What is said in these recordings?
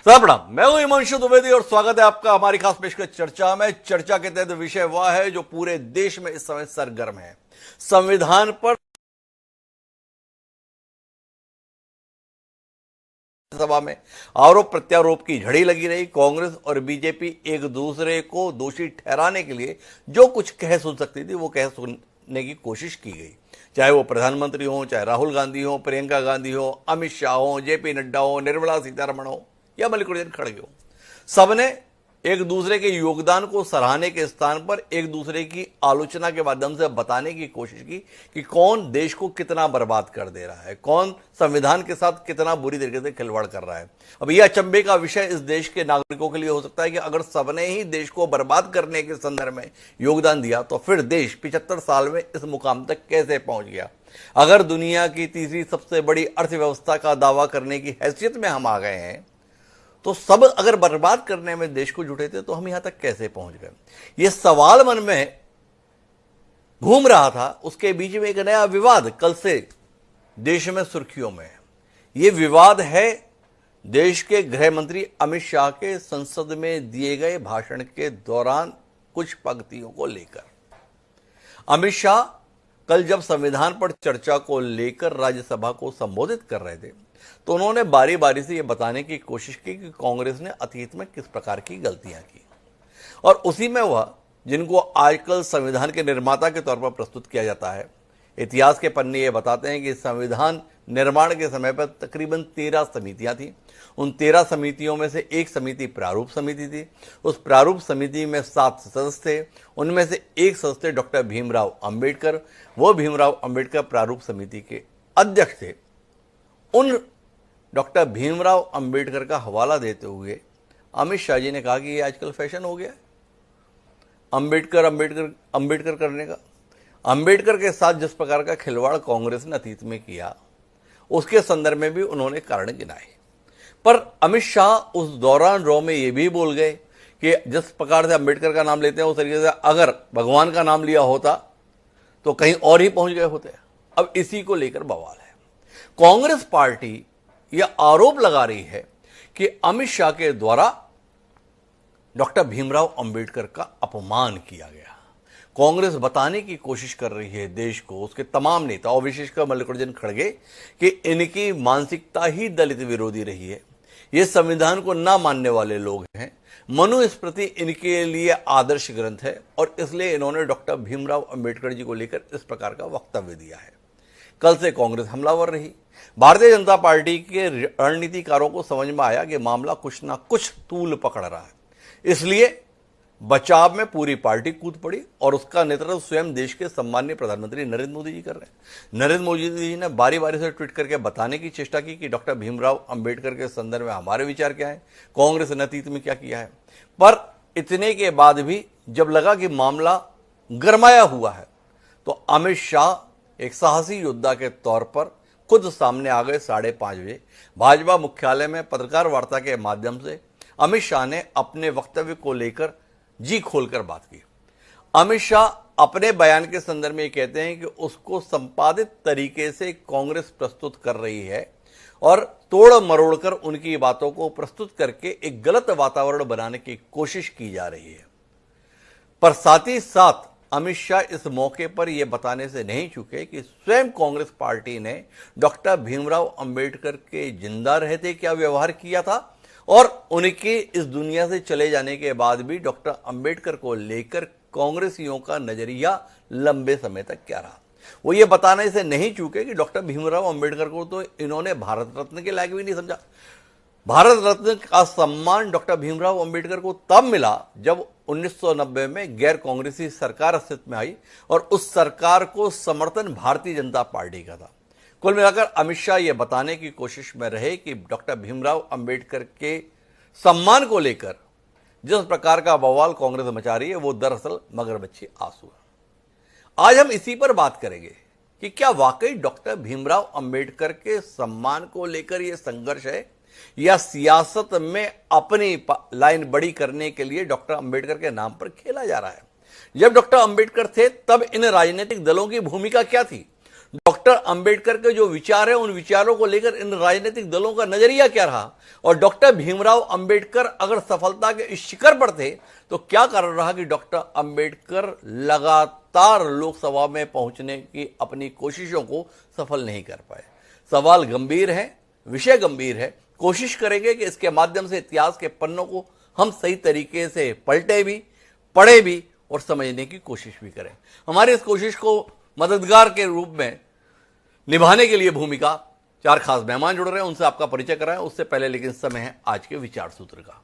साहब प्रणाम, मैं हूं हिमांशु द्विवेदी और स्वागत है आपका हमारी खास पेशकश चर्चा में। चर्चा के तहत विषय वह है जो पूरे देश में इस समय सरगर्म है। संविधान पर सभा में आरोप प्रत्यारोप की झड़ी लगी रही। कांग्रेस और बीजेपी एक दूसरे को दोषी ठहराने के लिए जो कुछ कह सुन सकती थी वो कह सुनने की कोशिश की गई, चाहे वो प्रधानमंत्री हो, चाहे राहुल गांधी हो, प्रियंका गांधी हो, अमित शाह हो, जेपी नड्डा हो, निर्मला सीतारमण हो या मल्लिकार्जुन खड़गे हो। सबने एक दूसरे के योगदान को सराहने के स्थान पर एक दूसरे की आलोचना के माध्यम से बताने की कोशिश की कि कौन देश को कितना बर्बाद कर दे रहा है, कौन संविधान के साथ कितना बुरी तरीके से खिलवाड़ कर रहा है। अब यह अचंभे का विषय इस देश के नागरिकों के लिए हो सकता है कि अगर सबने ही देश को बर्बाद करने के संदर्भ में योगदान दिया तो फिर देश 75 साल में इस मुकाम तक कैसे पहुंच गया। अगर दुनिया की तीसरी सबसे बड़ी अर्थव्यवस्था का दावा करने की हैसियत में हम आ गए हैं तो सब अगर बर्बाद करने में देश को जुटे थे तो हम यहां तक कैसे पहुंच गए। यह सवाल मन में घूम रहा था। उसके बीच में एक नया विवाद कल से देश में सुर्खियों में है। यह विवाद है देश के गृह मंत्री अमित शाह के संसद में दिए गए भाषण के दौरान कुछ पंक्तियों को लेकर। अमित शाह कल जब संविधान पर चर्चा को लेकर राज्यसभा को संबोधित कर रहे थे तो उन्होंने बारी बारी से यह बताने की कोशिश की कि कांग्रेस ने अतीत में किस प्रकार की गलतियां की और उसी में वह जिनको आजकल संविधान के निर्माता के तौर पर प्रस्तुत किया जाता है। इतिहास के पन्ने ये बताते हैं कि संविधान निर्माण के समय पर तकरीबन 13 समितियां थीं। उन 13 समितियों में से एक समिति प्रारूप समिति थी। उस प्रारूप समिति में 7 सदस्य थे। उनमें से एक सदस्य डॉक्टर भीमराव अंबेडकर, वो भीमराव अंबेडकर प्रारूप समिति के अध्यक्ष थे। उन डॉक्टर भीमराव अंबेडकर का हवाला देते हुए अमित शाह जी ने कहा कि ये आजकल फैशन हो गया है अंबेडकर अंबेडकर अंबेडकर करने का। अंबेडकर के साथ जिस प्रकार का खिलवाड़ कांग्रेस ने अतीत में किया उसके संदर्भ में भी उन्होंने कारण गिनाए। पर अमित शाह उस दौरान रो में ये भी बोल गए कि जिस प्रकार से अंबेडकर का नाम लेते हैं उस तरीके से अगर भगवान का नाम लिया होता तो कहीं और ही पहुंच गए होते। अब इसी को लेकर बवाल है। कांग्रेस पार्टी यह आरोप लगा रही है कि अमित शाह के द्वारा डॉक्टर भीमराव अंबेडकर का अपमान किया गया। कांग्रेस बताने की कोशिश कर रही है देश को, उसके तमाम नेता और विशेषकर मल्लिकार्जुन खड़गे, कि इनकी मानसिकता ही दलित विरोधी रही है। ये संविधान को ना मानने वाले लोग हैं। मनुस्मृति इनके लिए आदर्श ग्रंथ है और इसलिए इन्होंने डॉक्टर भीमराव अंबेडकर जी को लेकर इस प्रकार का वक्तव्य दिया है। कल से कांग्रेस हमलावर रही। भारतीय जनता पार्टी के रणनीतिकारों को समझ में आया कि मामला कुछ ना कुछ तूल पकड़ रहा है, इसलिए बचाव में पूरी पार्टी कूद पड़ी और उसका नेतृत्व स्वयं देश के सम्माननीय प्रधानमंत्री नरेंद्र मोदी जी कर रहे हैं। नरेंद्र मोदी जी ने बारी बारी से ट्वीट करके बताने की चेष्टा की कि डॉक्टर भीमराव अंबेडकर के संदर्भ में हमारे विचार क्या है, कांग्रेस ने अतीत में क्या किया है। पर इतने के बाद भी जब लगा कि मामला गरमाया हुआ है तो अमित शाह एक साहसी योद्धा के तौर पर खुद सामने आ गए। 5:30 बजे भाजपा मुख्यालय में पत्रकार वार्ता के माध्यम से अमित शाह ने अपने वक्तव्य को लेकर जी खोलकर बात की। अमित शाह अपने बयान के संदर्भ में कहते हैं कि उसको संपादित तरीके से कांग्रेस प्रस्तुत कर रही है और तोड़ मरोड़ कर उनकी बातों को प्रस्तुत करके एक गलत वातावरण बनाने की कोशिश की जा रही है। पर साथ ही साथ अमित शाह इस मौके पर यह बताने से नहीं चूके कि स्वयं कांग्रेस पार्टी ने डॉक्टर भीमराव अंबेडकर के जिंदा रहते क्या व्यवहार किया था और उनके इस दुनिया से चले जाने के बाद भी डॉक्टर अंबेडकर को लेकर कांग्रेसियों का नजरिया लंबे समय तक क्या रहा। वो ये बताने से नहीं चूके कि डॉक्टर भीमराव अंबेडकर को तो इन्होंने भारत रत्न के लायक भी नहीं समझा। भारत रत्न का सम्मान डॉक्टर भीमराव अंबेडकर को तब मिला जब 1990 में गैर कांग्रेसी सरकार अस्तित्व में आई और उस सरकार को समर्थन भारतीय जनता पार्टी का था। कुल मिलाकर अमित शाह यह बताने की कोशिश में रहे कि डॉक्टर भीमराव अंबेडकर के सम्मान को लेकर जिस प्रकार का बवाल कांग्रेस मचा रही है वो दरअसल मगरमच्छी आंसू है। आज हम इसी पर बात करेंगे कि क्या वाकई डॉक्टर भीमराव अंबेडकर के सम्मान को लेकर यह संघर्ष है या सियासत में अपनी लाइन बड़ी करने के लिए डॉक्टर अंबेडकर के नाम पर खेला जा रहा है। जब डॉक्टर अंबेडकर थे तब इन राजनीतिक दलों की भूमिका क्या थी। डॉक्टर अंबेडकर के जो विचार है, उन विचारों को लेकर इन राजनीतिक दलों का नजरिया क्या रहा, और डॉक्टर भीमराव अंबेडकर अगर सफलता के इस शिखर पर थे तो क्या कारण रहा कि डॉक्टर अंबेडकर लगातार लोकसभा में पहुंचने की अपनी कोशिशों को सफल नहीं कर पाए। सवाल गंभीर है, विषय गंभीर है। कोशिश करेंगे कि इसके माध्यम से इतिहास के पन्नों को हम सही तरीके से पलटे भी, पढ़े भी और समझने की कोशिश भी करें। हमारी इस कोशिश को मददगार के रूप में निभाने के लिए भूमिका चार खास मेहमान जुड़ रहे हैं, उनसे आपका परिचय कराएं। उससे पहले लेकिन समय है आज के विचार सूत्र का।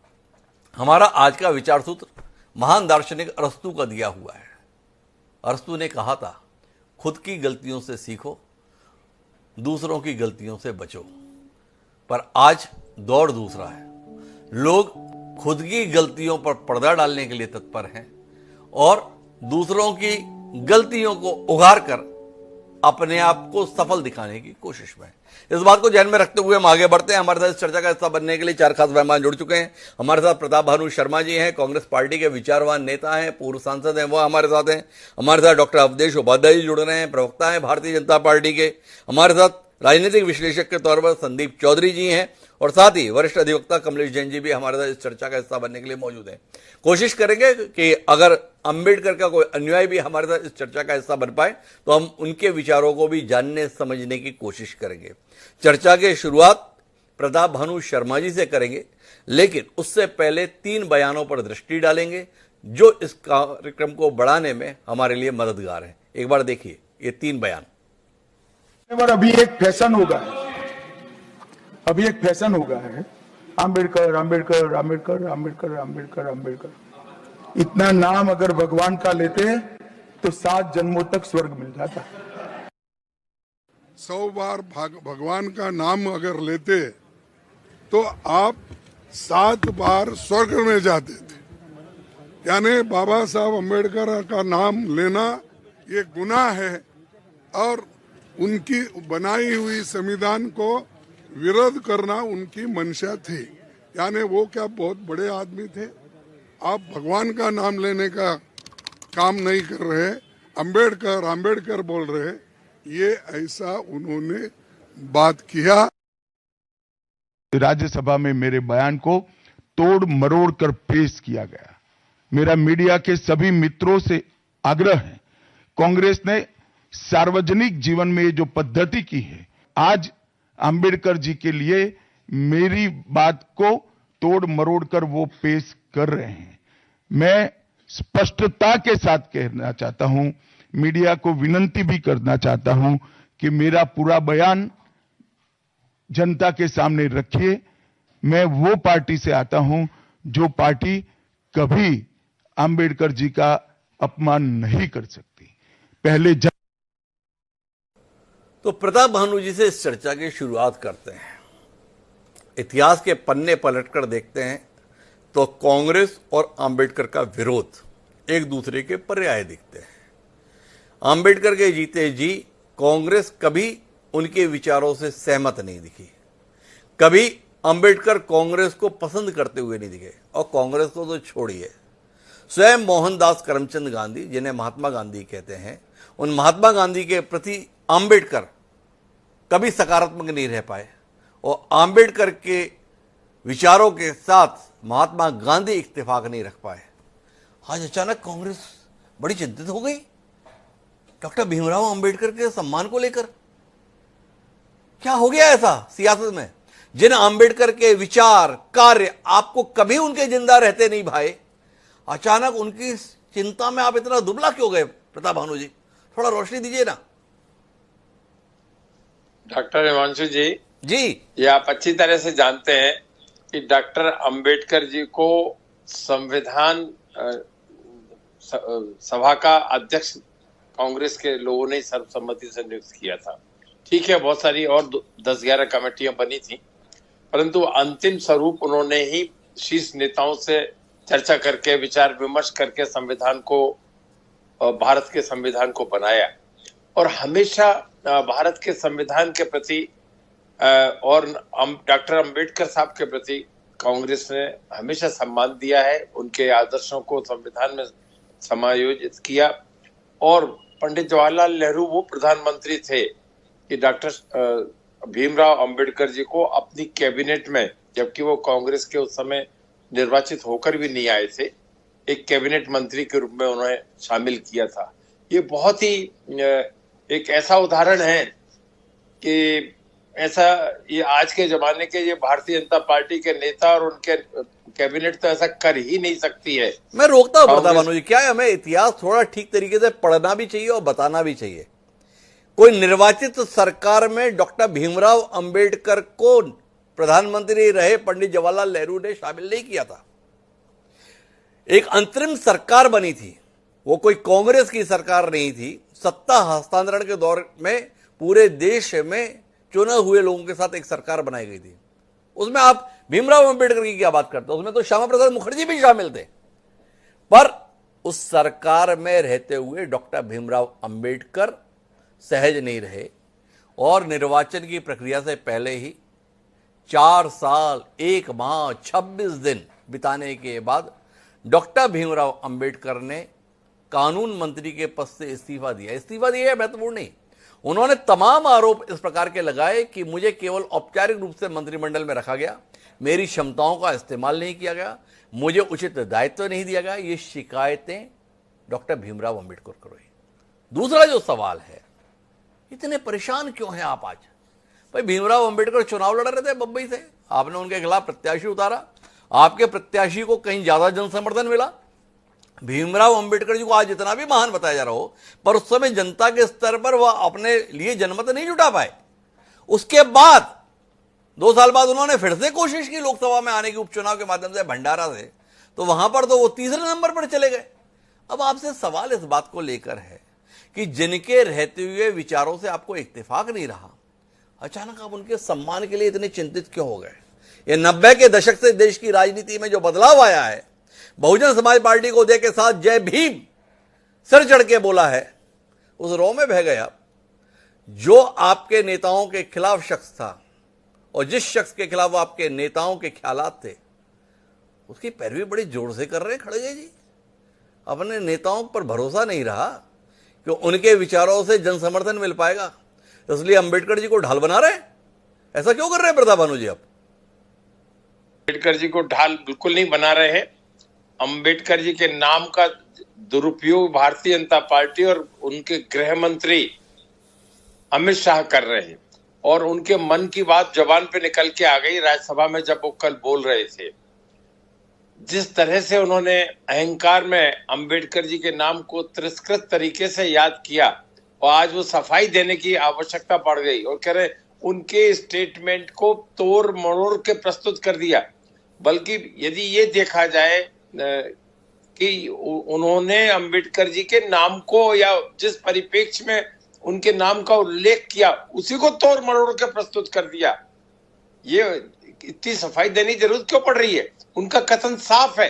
हमारा आज का विचार सूत्र महान दार्शनिक अरस्तू का दिया हुआ है। अरस्तू ने कहा था, खुद की गलतियों से सीखो, दूसरों की गलतियों से बचो। पर आज दौर दूसरा है। लोग खुद की गलतियों पर पर्दा डालने के लिए तत्पर हैं और दूसरों की गलतियों को उघार कर अपने आप को सफल दिखाने की कोशिश में। इस बात को ध्यान में रखते हुए हम आगे बढ़ते हैं। हमारे साथ इस चर्चा का हिस्सा बनने के लिए चार खास मेहमान जुड़ चुके हैं। हमारे साथ प्रताप भानु शर्मा जी हैं, कांग्रेस पार्टी के विचारवान नेता हैं, पूर्व सांसद हैं, वो हमारे साथ हैं। हमारे साथ डॉक्टर अवधेश उपाध्याय जी जुड़ रहे हैं, प्रवक्ता हैं भारतीय जनता पार्टी के। हमारे साथ राजनीतिक विश्लेषक के तौर पर संदीप चौधरी जी हैं और साथ ही वरिष्ठ अधिवक्ता कमलेश जैन जी भी हमारे साथ इस चर्चा का हिस्सा बनने के लिए मौजूद हैं। कोशिश करेंगे कि अगर अंबेडकर का कोई अनुयायी भी हमारे साथ इस चर्चा का हिस्सा बन पाए तो हम उनके विचारों को भी जानने समझने की कोशिश करेंगे। चर्चा की शुरुआत प्रताप भानु शर्मा जी से करेंगे, लेकिन उससे पहले 3 बयानों पर दृष्टि डालेंगे जो इस कार्यक्रम को बढ़ाने में हमारे लिए मददगार है। एक बार देखिए ये 3 बयान। अभी एक फैशन होगा, अभी एक फैशन होगा है अंबेडकर अंबेडकर अंबेडकर अंबेडकर अंबेडकर अंबेडकर। इतना नाम अगर भगवान का लेते तो 7 जन्मों तक स्वर्ग मिल जाता। 100 बार भगवान का नाम अगर लेते तो आप 7 बार स्वर्ग में जाते थे। यानी बाबा साहब अंबेडकर का नाम लेना ये गुनाह है और उनकी बनाई हुई संविधान को विरोध करना उनकी मंशा थी। यानी वो क्या बहुत बड़े आदमी थे। आप भगवान का नाम लेने का काम नहीं कर रहे, अंबेडकर अंबेडकर बोल रहे, ये ऐसा उन्होंने बात किया। राज्यसभा में मेरे बयान को तोड़ मरोड़ कर पेश किया गया। मेरा मीडिया के सभी मित्रों से आग्रह है, कांग्रेस ने सार्वजनिक जीवन में ये जो पद्धति की है, आज अंबेडकर जी के लिए मेरी बात को तोड़ मरोड़ कर वो पेश कर रहे हैं। मैं स्पष्टता के साथ कहना चाहता हूं, मीडिया को विनती भी करना चाहता हूं कि मेरा पूरा बयान जनता के सामने रखिए। मैं वो पार्टी से आता हूं जो पार्टी कभी अंबेडकर जी का अपमान नहीं कर सकती। पहले तो प्रताप भानु जी से इस चर्चा की शुरुआत करते हैं। इतिहास के पन्ने पलटकर देखते हैं तो कांग्रेस और अंबेडकर का विरोध एक दूसरे के पर्याय दिखते हैं। अंबेडकर के जीते जी कांग्रेस कभी उनके विचारों से सहमत नहीं दिखी, कभी अंबेडकर कांग्रेस को पसंद करते हुए नहीं दिखे, और कांग्रेस को तो छोड़िए, स्वयं मोहनदास करमचंद गांधी, जिन्हें महात्मा गांधी कहते हैं, उन महात्मा गांधी के प्रति अंबेडकर कभी सकारात्मक नहीं रह पाए और अंबेडकर के विचारों के साथ महात्मा गांधी इत्तेफाक नहीं रख पाए। आज अचानक कांग्रेस बड़ी चिंतित हो गई डॉक्टर भीमराव अंबेडकर के सम्मान को लेकर। क्या हो गया ऐसा सियासत में? जिन अंबेडकर के विचार कार्य आपको कभी उनके जिंदा रहते नहीं भाए, अचानक उनकी चिंता में आप इतना दुबला क्यों गए? प्रताप भानु जी, थोड़ा रोशनी दीजिए ना। डॉक्टर हिमांशु जी, ये आप अच्छी तरह से जानते हैं कि डॉक्टर अंबेडकर जी को संविधान सभा का अध्यक्ष कांग्रेस के लोगों ने सर्वसम्मति से नियुक्त किया था। ठीक है, बहुत सारी और 10-11 कमेटियां बनी थी, परंतु अंतिम स्वरूप उन्होंने ही शीर्ष नेताओं से चर्चा करके विचार विमर्श करके संविधान को, भारत के संविधान को बनाया। और हमेशा भारत के संविधान के प्रति और डॉक्टर अंबेडकर साहब के प्रति कांग्रेस ने हमेशा सम्मान दिया है। उनके आदर्शों को संविधान में समायोजित किया। और पंडित जवाहरलाल नेहरू वो प्रधानमंत्री थे कि डॉक्टर भीमराव अंबेडकर जी को अपनी कैबिनेट में, जबकि वो कांग्रेस के उस समय निर्वाचित होकर भी नहीं आए थे, एक कैबिनेट मंत्री के रूप में उन्होंने शामिल किया था। ये बहुत ही एक ऐसा उदाहरण है कि ऐसा ये आज के जमाने के ये भारतीय जनता पार्टी के नेता और उनके कैबिनेट तो ऐसा कर ही नहीं सकती है। मैं रोकता हूं प्रताप भानु जी, क्या है, हमें इतिहास थोड़ा ठीक तरीके से पढ़ना भी चाहिए और बताना भी चाहिए। कोई निर्वाचित सरकार में डॉक्टर भीमराव अंबेडकर को प्रधानमंत्री रहे पंडित जवाहरलाल नेहरू ने शामिल नहीं किया था। एक अंतरिम सरकार बनी थी, वो कोई कांग्रेस की सरकार नहीं थी। सत्ता हस्तांतरण के दौर में पूरे देश में चुने हुए लोगों के साथ एक सरकार बनाई गई थी। उसमें आप भीमराव अंबेडकर की क्या बात करते हो, उसमें तो श्यामा प्रसाद मुखर्जी भी शामिल थे। पर उस सरकार में रहते हुए डॉक्टर भीमराव अंबेडकर सहज नहीं रहे और निर्वाचन की प्रक्रिया से पहले ही 4 साल 1 माह 26 दिन बिताने के बाद डॉक्टर भीमराव अंबेडकर ने कानून मंत्री के पद से इस्तीफा दिया। इस्तीफा दिया महत्वपूर्ण नहीं, उन्होंने तमाम आरोप इस प्रकार के लगाए कि मुझे केवल औपचारिक रूप से मंत्रिमंडल में रखा गया, मेरी क्षमताओं का इस्तेमाल नहीं किया गया, मुझे उचित दायित्व नहीं दिया गया। ये शिकायतें डॉक्टर भीमराव अंबेडकर को रही। दूसरा जो सवाल है, इतने परेशान क्यों हैं आप आज? भाई भीमराव अंबेडकर चुनाव लड़ रहे थे बम्बई से, आपने उनके खिलाफ प्रत्याशी उतारा, आपके प्रत्याशी को कहीं ज्यादा जन समर्थन मिला। भीमराव अंबेडकर जी को आज इतना भी महान बताया जा रहा हो, पर उस समय जनता के स्तर पर वह अपने लिए जनमत नहीं जुटा पाए। उसके बाद 2 साल बाद उन्होंने फिर से कोशिश की लोकसभा में आने की उपचुनाव के माध्यम से भंडारा से, तो वहां पर तो वो तीसरे नंबर पर चले गए। अब आपसे सवाल इस बात को लेकर है कि जिनके रहते हुए विचारों से आपको इत्तेफाक नहीं रहा, अचानक आप उनके सम्मान के लिए इतने चिंतित क्यों हो गए? ये 90 के दशक से देश की राजनीति में जो बदलाव आया है, बहुजन समाज पार्टी को के साथ जय भीम सर चढ़ के बोला है, उस रो में बह गया। जो आपके नेताओं के खिलाफ शख्स था और जिस शख्स के खिलाफ आपके नेताओं के ख्यालात थे, उसकी पैरवी बड़ी जोर से कर रहे हैं खड़गे जी। अपने नेताओं पर भरोसा नहीं रहा कि उनके विचारों से जन समर्थन मिल पाएगा, इसलिए अंबेडकर जी को ढाल बना रहे हैं। ऐसा क्यों कर रहे हैं प्रताप भानु जी? आप अंबेडकर जी को ढाल बिल्कुल नहीं बना रहे हैं। अंबेडकर जी के नाम का दुरुपयोग भारतीय जनता पार्टी और उनके गृह मंत्री अमित शाह कर रहे हैं, और उनके मन की बात जबान पे निकल के आ गई राज्यसभा में जब वो कल बोल रहे थे। जिस तरह से उन्होंने अहंकार में अंबेडकर जी के नाम को तिरस्कृत तरीके से याद किया, और आज वो सफाई देने की आवश्यकता पड़ गई और कह रहे उनके स्टेटमेंट को तोड़ मरोड़ के प्रस्तुत कर दिया। बल्कि यदि ये देखा जाए कि उन्होंने अंबेडकर जी के नाम को या जिस परिप्रेक्ष्य में उनके नाम का उल्लेख किया, उसी को तोड़ मरोड़ के प्रस्तुत कर दिया। ये इतनी सफाई देने की जरूरत क्यों पड़ रही है? उनका कथन साफ है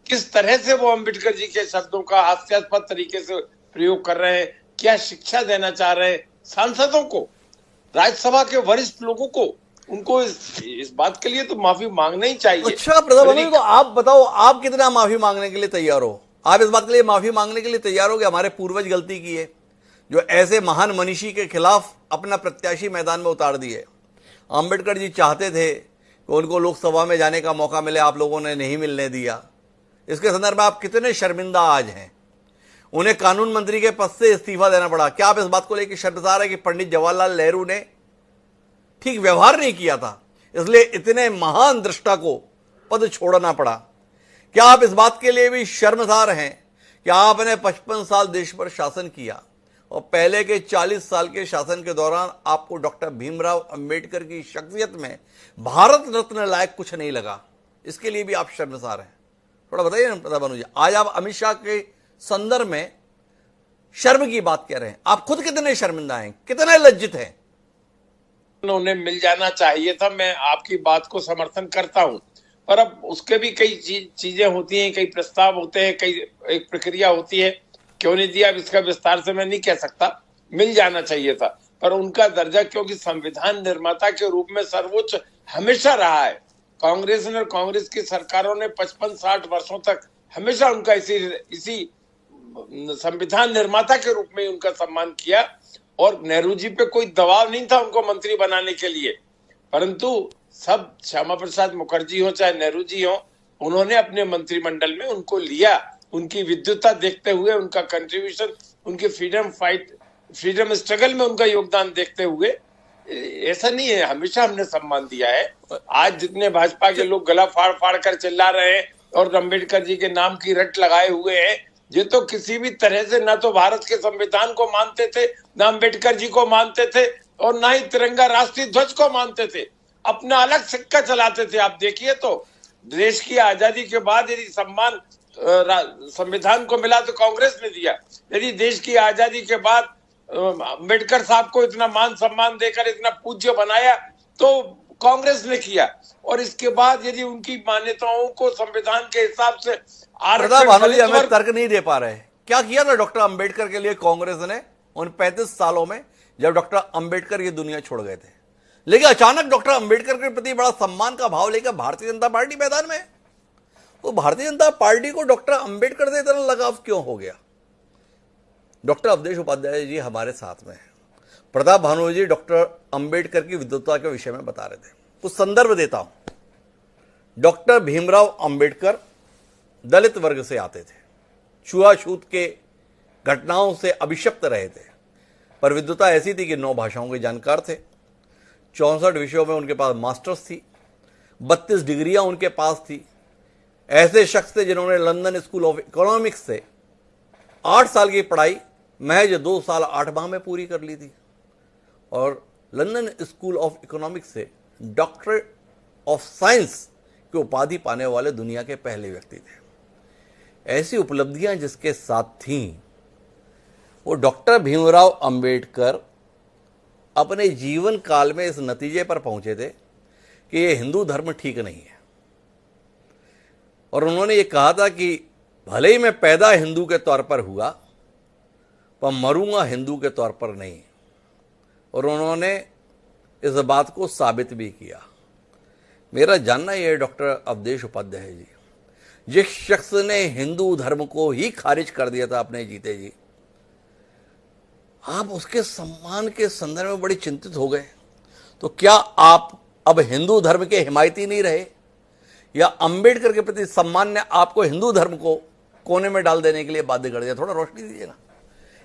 किस तरह से वो अंबेडकर जी के शब्दों का हास्यास्पद तरीके से प्रयोग कर रहे हैं, क्या शिक्षा देना चाह रहे हैं सांसदों को, राज्यसभा के वरिष्ठ लोगों को। उनको इस बात के लिए तो माफी मांगना ही चाहिए। अच्छा प्रताप भानु, तो आप बताओ, आप कितना माफी मांगने के लिए तैयार हो? आप इस बात के लिए माफी मांगने के लिए तैयार हो कि हमारे पूर्वज गलती की है, जो ऐसे महान मनीषी के खिलाफ अपना प्रत्याशी मैदान में उतार दिए? अंबेडकर जी चाहते थे कि उनको लोकसभा में जाने का मौका मिले, आप लोगों ने नहीं मिलने दिया। इसके संदर्भ में आप कितने शर्मिंदा आज हैं? उन्हें कानून मंत्री के पद से इस्तीफा देना पड़ा। क्या आप इस बात को लेकर शर्मसार है कि पंडित जवाहरलाल नेहरू ने ठीक व्यवहार नहीं किया था, इसलिए इतने महान दृष्टा को पद छोड़ना पड़ा? क्या आप इस बात के लिए भी शर्मसार हैं कि आपने 55 साल देश पर शासन किया और पहले के 40 साल के शासन के दौरान आपको डॉक्टर भीमराव अंबेडकर की शख्सियत में भारत रत्न लायक कुछ नहीं लगा? इसके लिए भी आप शर्मसार हैं। थोड़ा बताइए ना प्रताप भानु जी, आज आप अमित शाह के संदर्भ में शर्म की बात कह रहे हैं, आप खुद कितने शर्मिंदा हैं, कितने लज्जित हैं? उन्हें मिल जाना चाहिए था, मैं आपकी बात को समर्थन करता हूं, पर अब उसके भी कई चीजें होती हैं, कई प्रस्ताव होते हैं, कई एक प्रक्रिया होती है, क्यों नहीं दिया इसका विस्तार से मैं नहीं कह सकता। मिल जाना चाहिए था, पर उनका दर्जा क्योंकि संविधान निर्माता के रूप में सर्वोच्च हमेशा रहा है। कांग्रेस ने और कांग्रेस की सरकारों ने 55-60 वर्षों तक हमेशा उनका इसी संविधान निर्माता के रूप में उनका सम्मान किया, और नेहरू जी पे कोई दबाव नहीं था उनको मंत्री बनाने के लिए, परंतु सब श्यामा प्रसाद मुखर्जी हो चाहे नेहरू जी हो, उन्होंने अपने मंत्रिमंडल में उनको लिया। उनकी विद्वता देखते हुए, उनका कंट्रीब्यूशन, उनके फ्रीडम स्ट्रगल में उनका योगदान देखते हुए, ऐसा नहीं है, हमेशा हमने सम्मान दिया है। आज जितने भाजपा के लोग गला फाड़ फाड़ कर चिल्ला रहे हैं और अम्बेडकर जी के नाम की रट लगाए हुए हैं, ये तो किसी भी तरह से ना तो भारत के संविधान को मानते थे, ना अम्बेडकर जी को मानते थे, और ना ही तिरंगा राष्ट्रीय ध्वज को मानते थे। अपना अलग सिक्का चलाते थे। आप देखिए तो देश की आजादी के बाद यदि सम्मान संविधान को मिला तो कांग्रेस ने दिया, यदि देश की आजादी के बाद अम्बेडकर साहब को इतना मान सम्मान देकर इतना पूज्य बनाया तो कांग्रेस ने किया, और इसके बाद यदि उनकी मान्यताओं को संविधान के हिसाब से प्रताप भानु जी हमें तर्क नहीं दे पा रहे। क्या किया था डॉक्टर अंबेडकर के लिए कांग्रेस ने उन 35 सालों में जब डॉक्टर अंबेडकर ये दुनिया छोड़ गए थे? लेकिन अचानक डॉक्टर अंबेडकर के प्रति बड़ा सम्मान का भाव लेकर भारतीय जनता पार्टी मैदान में, वो भारतीय जनता पार्टी को डॉक्टर अंबेडकर से इतना लगाव क्यों हो गया? डॉक्टर अवधेश उपाध्याय जी हमारे साथ में हैं। प्रताप भानु जी डॉक्टर अंबेडकर की विद्वता के विषय में बता रहे थे। कुछ संदर्भ देता हूं। डॉक्टर भीमराव अंबेडकर दलित वर्ग से आते थे, छुआछूत के घटनाओं से अभिशप्त रहे थे, पर विद्वता ऐसी थी कि 9 भाषाओं के जानकार थे, 64 विषयों में उनके पास मास्टर्स थी, 32 डिग्रियां उनके पास थी। ऐसे शख्स थे जिन्होंने लंदन स्कूल ऑफ इकोनॉमिक्स से 8 साल की पढ़ाई महज 2 साल 8 माह में पूरी कर ली थी, और लंदन स्कूल ऑफ इकोनॉमिक्स से डॉक्टरेट ऑफ साइंस की उपाधि पाने वाले दुनिया के पहले व्यक्ति थे। ऐसी उपलब्धियां जिसके साथ थीं, वो डॉक्टर भीमराव अंबेडकर अपने जीवन काल में इस नतीजे पर पहुंचे थे कि ये हिंदू धर्म ठीक नहीं है, और उन्होंने ये कहा था कि भले ही मैं पैदा हिंदू के तौर पर हुआ, पर मरूंगा हिंदू के तौर पर नहीं। और उन्होंने इस बात को साबित भी किया। मेरा जानना यह है डॉक्टर अवधेश उपाध्याय जी, जिस शख्स ने हिंदू धर्म को ही खारिज कर दिया था अपने जीते जी, आप उसके सम्मान के संदर्भ में बड़ी चिंतित हो गए। तो क्या आप अब हिंदू धर्म के हिमायती नहीं रहे, या अंबेडकर के प्रति सम्मान ने आपको हिंदू धर्म को कोने में डाल देने के लिए बाध्य कर दिया? थोड़ा रोशनी दीजिए ना।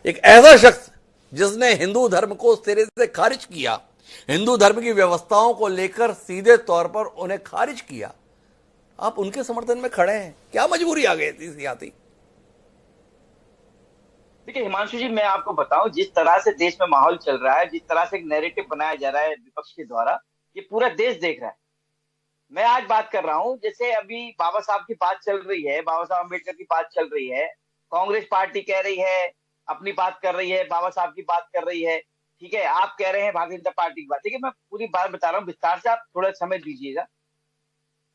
एक ऐसा शख्स जिसने हिंदू धर्म को सिरे से खारिज किया, हिंदू धर्म की व्यवस्थाओं को लेकर सीधे तौर पर उन्हें खारिज किया, आप उनके समर्थन में खड़े हैं, क्या मजबूरी आ गई थी सियासी? देखिए हिमांशु जी, मैं आपको बताऊं, जिस तरह से देश में माहौल चल रहा है, जिस तरह से एक नैरेटिव बनाया जा रहा है विपक्ष के द्वारा, ये पूरा देश देख रहा है। मैं आज बात कर रहा हूं, जैसे अभी बाबा साहब की बात चल रही है, बाबा साहब अम्बेडकर की बात चल रही है, कांग्रेस पार्टी कह रही है, अपनी बात कर रही है, बाबा साहब की बात कर रही है, ठीक है, आप कह रहे हैं भारतीय जनता पार्टी की बात। ठीक है, मैं पूरी बात बता रहा हूँ विस्तार से, आप थोड़ा समय दीजिएगा।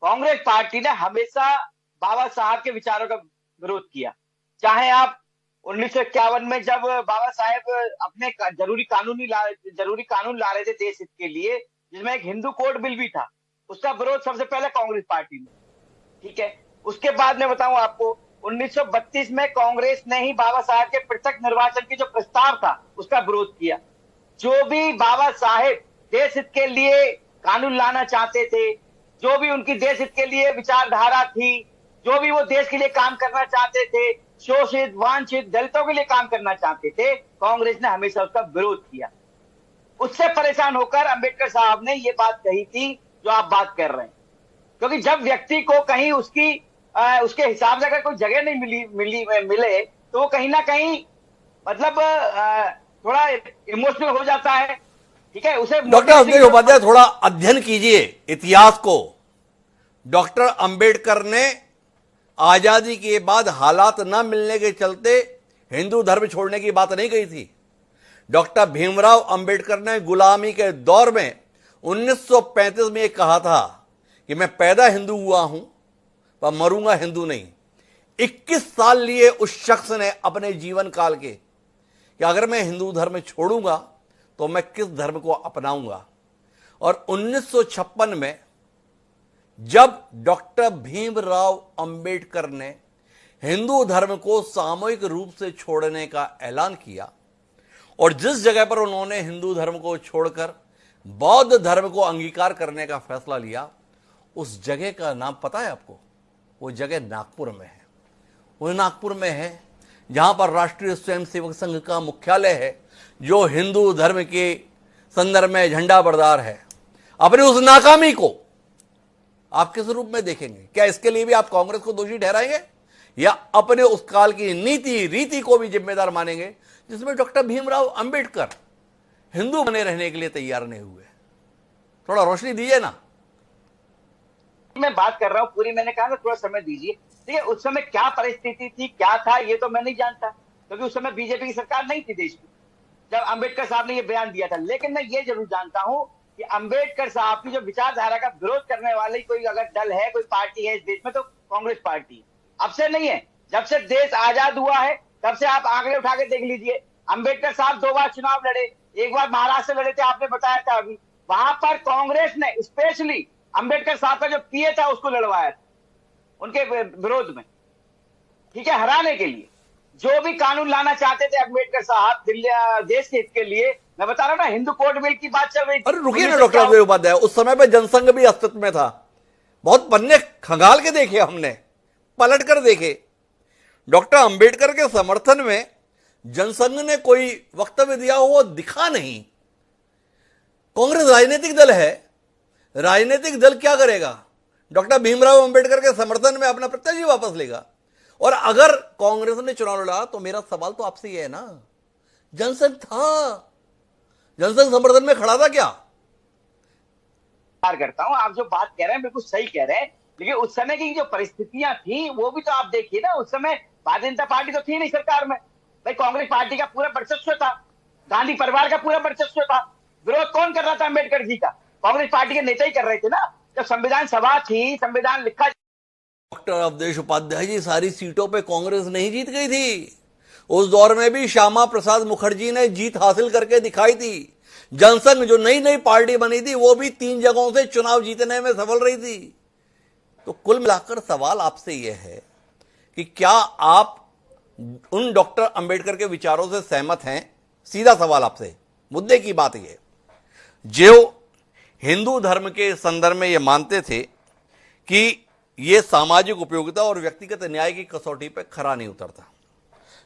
कांग्रेस पार्टी ने हमेशा बाबा साहब के विचारों का विरोध किया। चाहे आप 1951 में जब बाबा साहेब अपने जरूरी कानून ला रहे थे देश हित के लिए, जिसमें एक हिंदू कोड बिल भी था, उसका विरोध सबसे पहले कांग्रेस पार्टी ने, ठीक है। उसके बाद मैं बताऊं आपको, 1932 में कांग्रेस ने ही बाबा साहेब के पृथक निर्वाचन की जो प्रस्ताव था उसका विरोध किया। जो भी बाबा साहेब देश हित के लिए कानून लाना चाहते थे, जो भी उनकी देश हित के लिए विचारधारा थी, जो भी वो देश के लिए काम करना चाहते थे, शोषित वांछित दलितों के लिए काम करना चाहते थे, कांग्रेस ने हमेशा उसका विरोध किया। उससे परेशान होकर अंबेडकर साहब ने ये बात कही थी जो आप बात कर रहे हैं, क्योंकि जब व्यक्ति को कहीं उसके हिसाब से अगर कोई जगह नहीं मिले तो वो कहीं ना कहीं मतलब थोड़ा इमोशनल हो जाता है, ठीक है। उसे डॉक्टर अवधेश उपाध्याय थोड़ा अध्ययन कीजिए इतिहास को। डॉक्टर अंबेडकर ने आजादी के बाद हालात न मिलने के चलते हिंदू धर्म छोड़ने की बात नहीं कही थी। डॉक्टर भीमराव अंबेडकर ने गुलामी के दौर में 1935 में कहा था कि मैं पैदा हिंदू हुआ हूं पर मरूंगा हिंदू नहीं। 21 साल लिए उस शख्स ने अपने जीवन काल के कि अगर मैं हिंदू धर्म छोड़ूंगा तो मैं किस धर्म को अपनाऊंगा। और 1956 में जब डॉक्टर भीमराव अंबेडकर ने हिंदू धर्म को सामूहिक रूप से छोड़ने का ऐलान किया, और जिस जगह पर उन्होंने हिंदू धर्म को छोड़कर बौद्ध धर्म को अंगीकार करने का फैसला लिया, उस जगह का नाम पता है आपको? वो जगह नागपुर में है। वो नागपुर में है जहां पर राष्ट्रीय स्वयंसेवक संघ का मुख्यालय है, जो हिंदू धर्म के संदर्भ में झंडा बरदार है। अपनी उस नाकामी को आप किस रूप में देखेंगे? क्या इसके लिए भी आप कांग्रेस को दोषी ठहराएंगे, या अपने उस काल की नीति रीति को भी जिम्मेदार मानेंगे जिसमें डॉक्टर भीमराव अंबेडकर हिंदू बने रहने के लिए तैयार नहीं हुए? थोड़ा रोशनी दीजिए ना। मैं बात कर रहा हूं पूरी, मैंने कहा ना थोड़ा समय दीजिए। देखिए उस समय क्या परिस्थिति थी, क्या था, ये तो मैं नहीं जानता, क्योंकि उस समय बीजेपी की सरकार नहीं थी देश में जब अंबेडकर साहब ने ये बयान दिया था। लेकिन मैं ये जरूर जानता हूं कि अंबेडकर साहब की जो विचारधारा का विरोध करने वाली कोई अगर दल है, कोई पार्टी है इस देश में, तो कांग्रेस पार्टी। अब से नहीं है, जब से देश आजाद हुआ है तब से आप आंकड़े उठा के देख लीजिए। अंबेडकर साहब 2 बार चुनाव लड़े, एक बार महाराष्ट्र से लड़े थे, आपने बताया था अभी। वहां पर कांग्रेस ने स्पेशली अंबेडकर साहब का जो पीए था उसको लड़वाया था उनके विरोध में, ठीक है, हराने के लिए। जो भी कानून लाना चाहते थे अंबेडकर साहब दिल्ली देश के हित के लिए, मैं बता रहा हूं ना, हिंदू कोड बिल की बात चल रही थी। अरे रुकिए ना डॉक्टर अवधेश उपाध्याय, उस समय पे जनसंघ भी अस्तित्व में था। बहुत पन्ने खंगाल के देखे हमने, पलट कर देखे। डॉक्टर अंबेडकर के समर्थन में जनसंघ ने कोई वक्तव्य दिया हुआ दिखा नहीं। कांग्रेस राजनीतिक दल है, राजनीतिक दल क्या करेगा? डॉक्टर भीमराव अंबेडकर के समर्थन में अपना प्रत्याशी वापस लेगा। और अगर कांग्रेस ने चुनाव लड़ा तो मेरा सवाल तो आपसे ये है ना, जनसंघ था, जनसंघ समर्थन में खड़ा था क्या? करता हूं, आप जो बात कह रहे हैं बिल्कुल सही कह रहे हैं, लेकिन उस समय की जो परिस्थितियां थी वो भी तो आप देखिए ना। उस समय भारतीय जनता पार्टी तो थी नहीं सरकार में, भाई कांग्रेस पार्टी का पूरा वर्चस्व था, गांधी परिवार का पूरा वर्चस्व था। विरोध कौन कर रहा था अंबेडकर जी का? कांग्रेस पार्टी के नेता ही कर रहे थे ना। जब संविधान सभा थी, संविधान लिखा। डॉक्टर अवधेश उपाध्याय जी, सारी सीटों पे कांग्रेस नहीं जीत गई थी। उस दौर में भी श्यामा प्रसाद मुखर्जी ने जीत हासिल करके दिखाई थी। जनसंघ जो नई नई पार्टी बनी थी वो भी 3 जगहों से चुनाव जीतने में सफल रही थी। तो कुल मिलाकर सवाल आपसे यह है कि क्या आप उन डॉक्टर अंबेडकर के विचारों से सहमत हैं? सीधा सवाल आपसे, मुद्दे की बात यह, जो हिंदू धर्म के संदर्भ में ये मानते थे कि ये सामाजिक उपयोगिता और व्यक्तिगत न्याय की कसौटी पर खरा नहीं उतरता,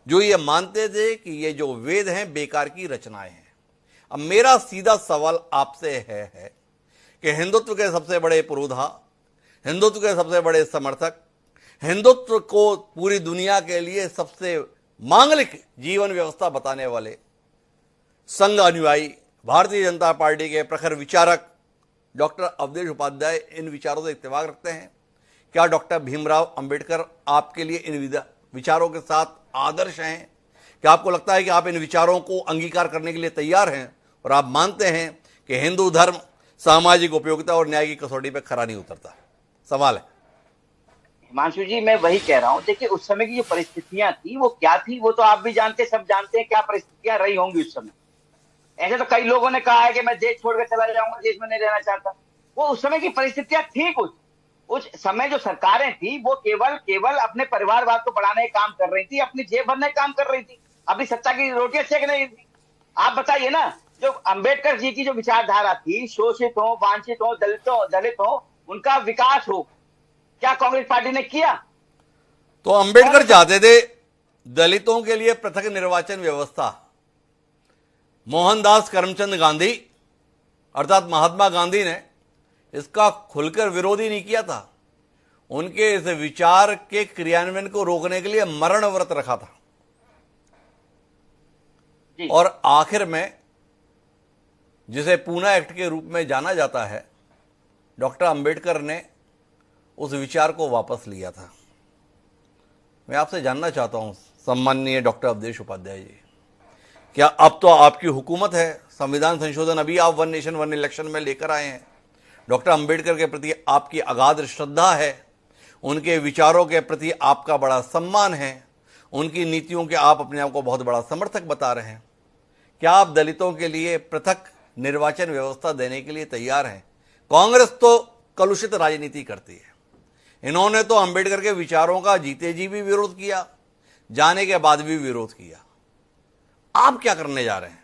जो ये मानते थे कि ये जो वेद हैं बेकार की रचनाएं हैं। अब मेरा सीधा सवाल आपसे है कि हिंदुत्व के सबसे बड़े पुरोधा, हिंदुत्व के सबसे बड़े समर्थक, हिंदुत्व को पूरी दुनिया के लिए सबसे मांगलिक जीवन व्यवस्था बताने वाले संघ अनुयायी भारतीय जनता पार्टी के प्रखर विचारक डॉक्टर अवधेश उपाध्याय इन विचारों से इत्तेफाक रखते हैं? क्या डॉक्टर भीमराव अंबेडकर आपके लिए इन विचारों के साथ आदर्श हैं? क्या आपको लगता है कि आप इन विचारों को अंगीकार करने के लिए तैयार हैं और आप मानते हैं कि हिंदू धर्म सामाजिक उपयोगिता और न्याय की कसौटी पर खरा नहीं उतरता? सवाल है। हिमांशु जी, मैं वही कह रहा हूं, देखिए उस समय की जो परिस्थितियां थी वो क्या थी, वो तो आप भी जानते, सब जानते हैं क्या परिस्थितियां रही होंगी उस समय। ऐसे तो कई लोगों ने कहा है कि मैं देश छोड़कर चला जाऊंगा, देश में नहीं रहना चाहता। वो उस समय की परिस्थितियां थी कुछ। उस समय जो सरकारें थी वो केवल अपने परिवारवाद को बढ़ाने का काम कर रही थी, अपनी जेब भरने का काम कर रही थी, अपनी सत्ता की रोटियां सेक रही थी। आप बताइए ना, जो अंबेडकर जी की जो विचारधारा थी, शोषित हो, वांछित हो, दलित हो, उनका विकास हो, क्या कांग्रेस पार्टी ने किया? तो अंबेडकर चाहते थे दलितों के लिए पृथक निर्वाचन व्यवस्था। मोहनदास करमचंद गांधी अर्थात महात्मा गांधी ने इसका खुलकर विरोध ही नहीं किया था। उनके इस विचार के क्रियान्वयन को रोकने के लिए मरण व्रत रखा था। और आखिर में जिसे पूना एक्ट के रूप में जाना जाता है, डॉक्टर अंबेडकर ने उस विचार को वापस लिया था। मैं आपसे जानना चाहता हूं सम्माननीय डॉक्टर अवधेश उपाध्याय जी, क्या अब तो आपकी हुकूमत है, संविधान संशोधन अभी आप वन नेशन वन इलेक्शन में लेकर आए हैं, डॉक्टर अंबेडकर के प्रति आपकी अगाध श्रद्धा है, उनके विचारों के प्रति आपका बड़ा सम्मान है, उनकी नीतियों के आप अपने आप को बहुत बड़ा समर्थक बता रहे हैं, क्या आप दलितों के लिए पृथक निर्वाचन व्यवस्था देने के लिए तैयार हैं? कांग्रेस तो कलुषित राजनीति करती है। इन्होंने तो अंबेडकर के विचारों का जीते जी भी विरोध किया, जाने के बाद भी विरोध किया। आप क्या करने जा रहे हैं?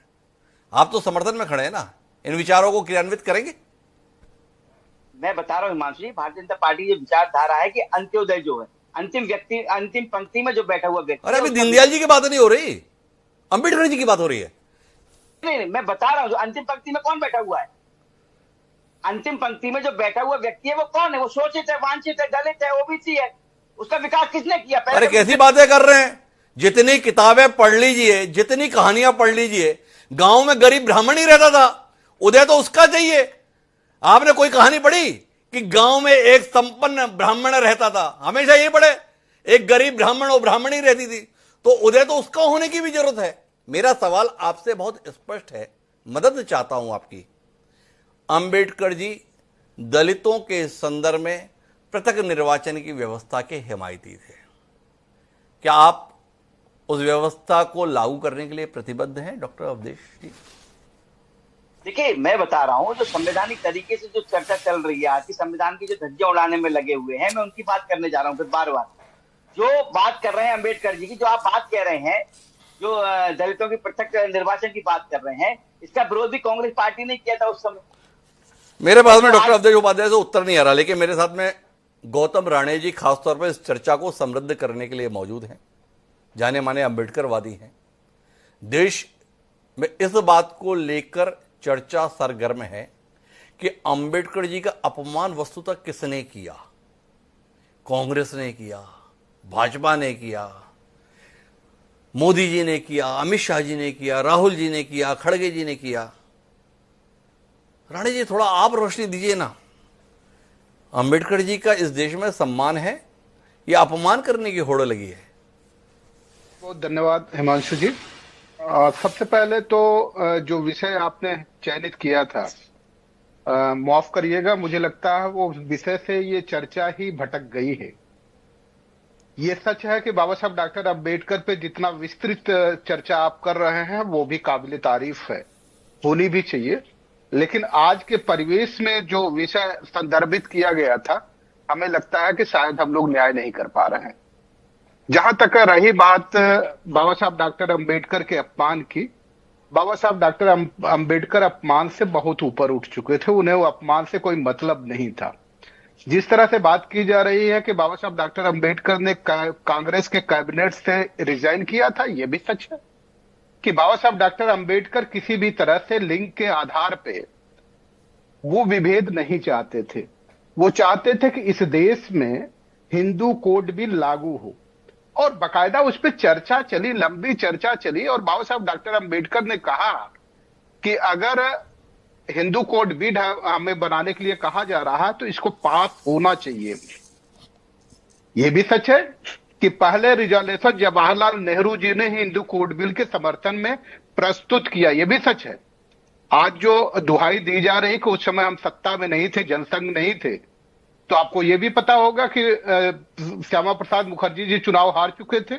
आप तो समर्थन में खड़े हैं ना, इन विचारों को क्रियान्वित करेंगे? मैं बता रहा हूँ हिमांशु जी, भारतीय जनता पार्टी की विचारधारा है कि अंत्योदय जो है, अंतिम व्यक्ति, अंतिम पंक्ति में जो बैठा हुआ व्यक्ति, अरे अभी उसका दीनदयाल जी की बात नहीं हो रही, अंबेडकर जी की बात हो रही है। नहीं नहीं, मैं बता रहा हूँ जो अंतिम पंक्ति में कौन बैठा हुआ है, अंतिम पंक्ति में जो बैठा हुआ व्यक्ति है वो कौन है? वो शोषित है, वांछित है, दलित है, ओबीसी है। उसका विकास किसने किया? अरे कैसी बातें कर रहे हैं? जितनी किताबें पढ़ लीजिए, जितनी कहानियां पढ़ लीजिए, गांव में गरीब ब्राह्मण ही रहता था, उदय तो उसका चाहिए। आपने कोई कहानी पढ़ी कि गांव में एक संपन्न ब्राह्मण रहता था? हमेशा ये पढ़े एक गरीब ब्राह्मण और ब्राह्मणी रहती थी, तो उदय तो उसका होने की भी जरूरत है। मेरा सवाल आपसे बहुत स्पष्ट है, मदद चाहता हूं आपकी। अंबेडकर जी दलितों के संदर्भ में पृथक निर्वाचन की व्यवस्था के हिमायती थे। क्या आप उस व्यवस्था को लागू करने के लिए प्रतिबद्ध हैं डॉक्टर अवधेश जी? देखिए, मैं बता रहा हूँ जो संवैधानिक तरीके से जो चर्चा चल रही है आज की, संविधान की जो धज्जियां उड़ाने में लगे हुए हैं, मैं उनकी बात करने जा रहा हूँ। फिर बार बार जो बात कर रहे हैं अंबेडकर जी की, जो आप बात कह रहे हैं, जो दलितों की पृथक निर्वाचन की बात कर रहे हैं, इसका विरोध भी कांग्रेस पार्टी ने किया था उस समय। मेरे पास में डॉक्टर अवधेश उपाध्याय से उत्तर नहीं आ रहा, लेकिन मेरे साथ में गौतम राणे जी खासतौर पर इस चर्चा को समृद्ध करने के लिए मौजूद हैं, जाने माने अंबेडकरवादी हैं। देश में इस बात को लेकर चर्चा सरगर्म है कि अंबेडकर जी का अपमान वस्तुतः किसने किया? कांग्रेस ने किया, भाजपा ने किया, मोदी जी ने किया, अमित शाह जी ने किया, राहुल जी ने किया, खड़गे जी ने किया। राणे जी थोड़ा आप रोशनी दीजिए ना, अंबेडकर जी का इस देश में सम्मान है या अपमान करने की होड़ लगी है? बहुत धन्यवाद हिमांशु जी। सबसे पहले तो जो विषय आपने चयनित किया था, माफ करिएगा, मुझे लगता है वो विषय से ये चर्चा ही भटक गई है। ये सच है कि बाबा साहब डॉक्टर अम्बेडकर पे जितना विस्तृत चर्चा आप कर रहे हैं वो भी काबिल तारीफ है, होनी भी चाहिए। लेकिन आज के परिवेश में जो विषय संदर्भित किया गया था, हमें लगता है कि शायद हम लोग न्याय नहीं कर पा रहे हैं। जहां तक रही बात बाबा साहब डॉक्टर अम्बेडकर के अपमान की, बाबा साहब डॉक्टर अम्बेडकर अपमान से बहुत ऊपर उठ चुके थे, उन्हें वो अपमान से कोई मतलब नहीं था। जिस तरह से बात की जा रही है कि बाबा साहब डॉक्टर अम्बेडकर ने कांग्रेस के कैबिनेट से रिजाइन किया था, यह भी सच है कि बाबा साहब डॉक्टर अम्बेडकर किसी भी तरह से लिंग के आधार पे वो विभेद नहीं चाहते थे। वो चाहते थे कि इस देश में हिंदू कोड बिल लागू हो, और बकायदा उस पर चर्चा चली, लंबी चर्चा चली। और बाबा साहब डॉक्टर अम्बेडकर ने कहा कि अगर हिंदू कोड बिल हमें बनाने के लिए कहा जा रहा है तो इसको पास होना चाहिए। यह भी सच है कि पहले रिजोल्यूशन जवाहरलाल नेहरू जी ने हिंदू कोड बिल के समर्थन में प्रस्तुत किया, यह भी सच है। आज जो दुहाई दी जा रही कि उस समय हम सत्ता में नहीं थे, जनसंघ नहीं थे, तो आपको यह भी पता होगा कि श्यामा प्रसाद मुखर्जी जी चुनाव हार चुके थे।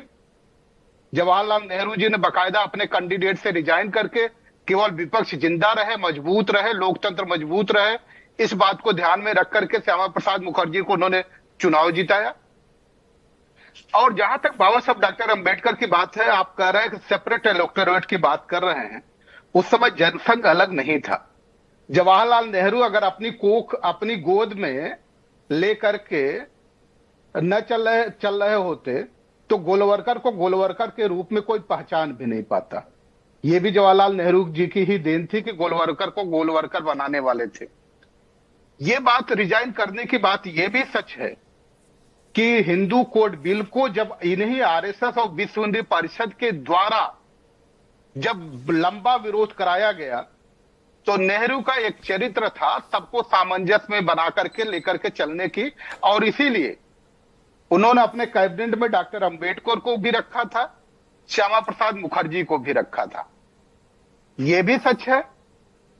जवाहरलाल नेहरू जी ने बकायदा अपने कैंडिडेट से रिजाइन करके केवल विपक्ष जिंदा रहे, मजबूत रहे, लोकतंत्र मजबूत रहे, इस बात को ध्यान में रख करके श्यामा प्रसाद मुखर्जी को उन्होंने चुनाव जिताया। और जहां तक बाबा साहब डॉक्टर अम्बेडकर की बात है, आप कह रहे हैं कि सेपरेट इलेक्टोरेट की बात कर रहे हैं। उस समय जनसंघ अलग नहीं था। जवाहरलाल नेहरू अगर अपनी कोख अपनी गोद में लेकर के न चल रहे होते तो गोलवरकर को गोलवरकर के रूप में कोई पहचान भी नहीं पाता। यह भी जवाहरलाल नेहरू जी की ही देन थी कि गोलवरकर को गोलवरकर बनाने वाले थे। यह बात रिजाइन करने की बात यह भी सच है कि हिंदू कोड बिल को जब इन्हीं आरएसएस और विश्व हिंदू परिषद के द्वारा जब लंबा विरोध कराया गया, तो नेहरू का एक चरित्र था सबको सामंजस्य में बना करके लेकर के चलने की, और इसीलिए उन्होंने अपने कैबिनेट में डॉक्टर अम्बेडकर को भी रखा था, श्यामा प्रसाद मुखर्जी को भी रखा था। यह भी सच है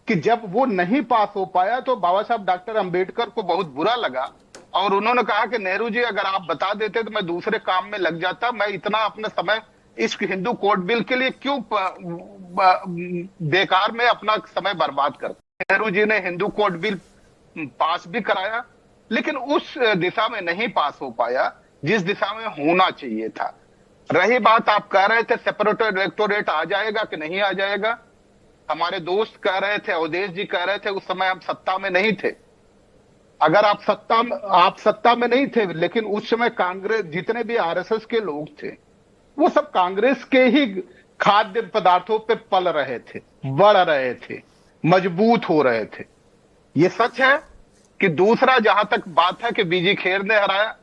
कि जब वो नहीं पास हो पाया तो बाबा साहब डॉक्टर अम्बेडकर को बहुत बुरा लगा, और उन्होंने कहा कि नेहरू जी अगर आप बता देते तो मैं दूसरे काम में लग जाता, मैं इतना अपना समय इस हिंदू कोड बिल के लिए क्यों बेकार में अपना समय बर्बाद करता। नेहरू जी ने हिंदू कोड बिल पास भी कराया, लेकिन उस दिशा में नहीं पास हो पाया जिस दिशा में होना चाहिए था। रही बात आप कह रहे थे सेपरेट इलेक्टोरेट आ जाएगा कि नहीं आ जाएगा, हमारे दोस्त कह रहे थे, अवधेश जी कह रहे थे, उस समय हम सत्ता में नहीं थे। अगर आप सत्ता में नहीं थे, लेकिन उस समय कांग्रेस, जितने भी आरएसएस के लोग थे, वो सब कांग्रेस के ही खाद्य पदार्थों पे पल रहे थे, बढ़ रहे थे, मजबूत हो रहे थे। ये सच है कि दूसरा, जहां तक बात है कि बीजी खेर ने हराया,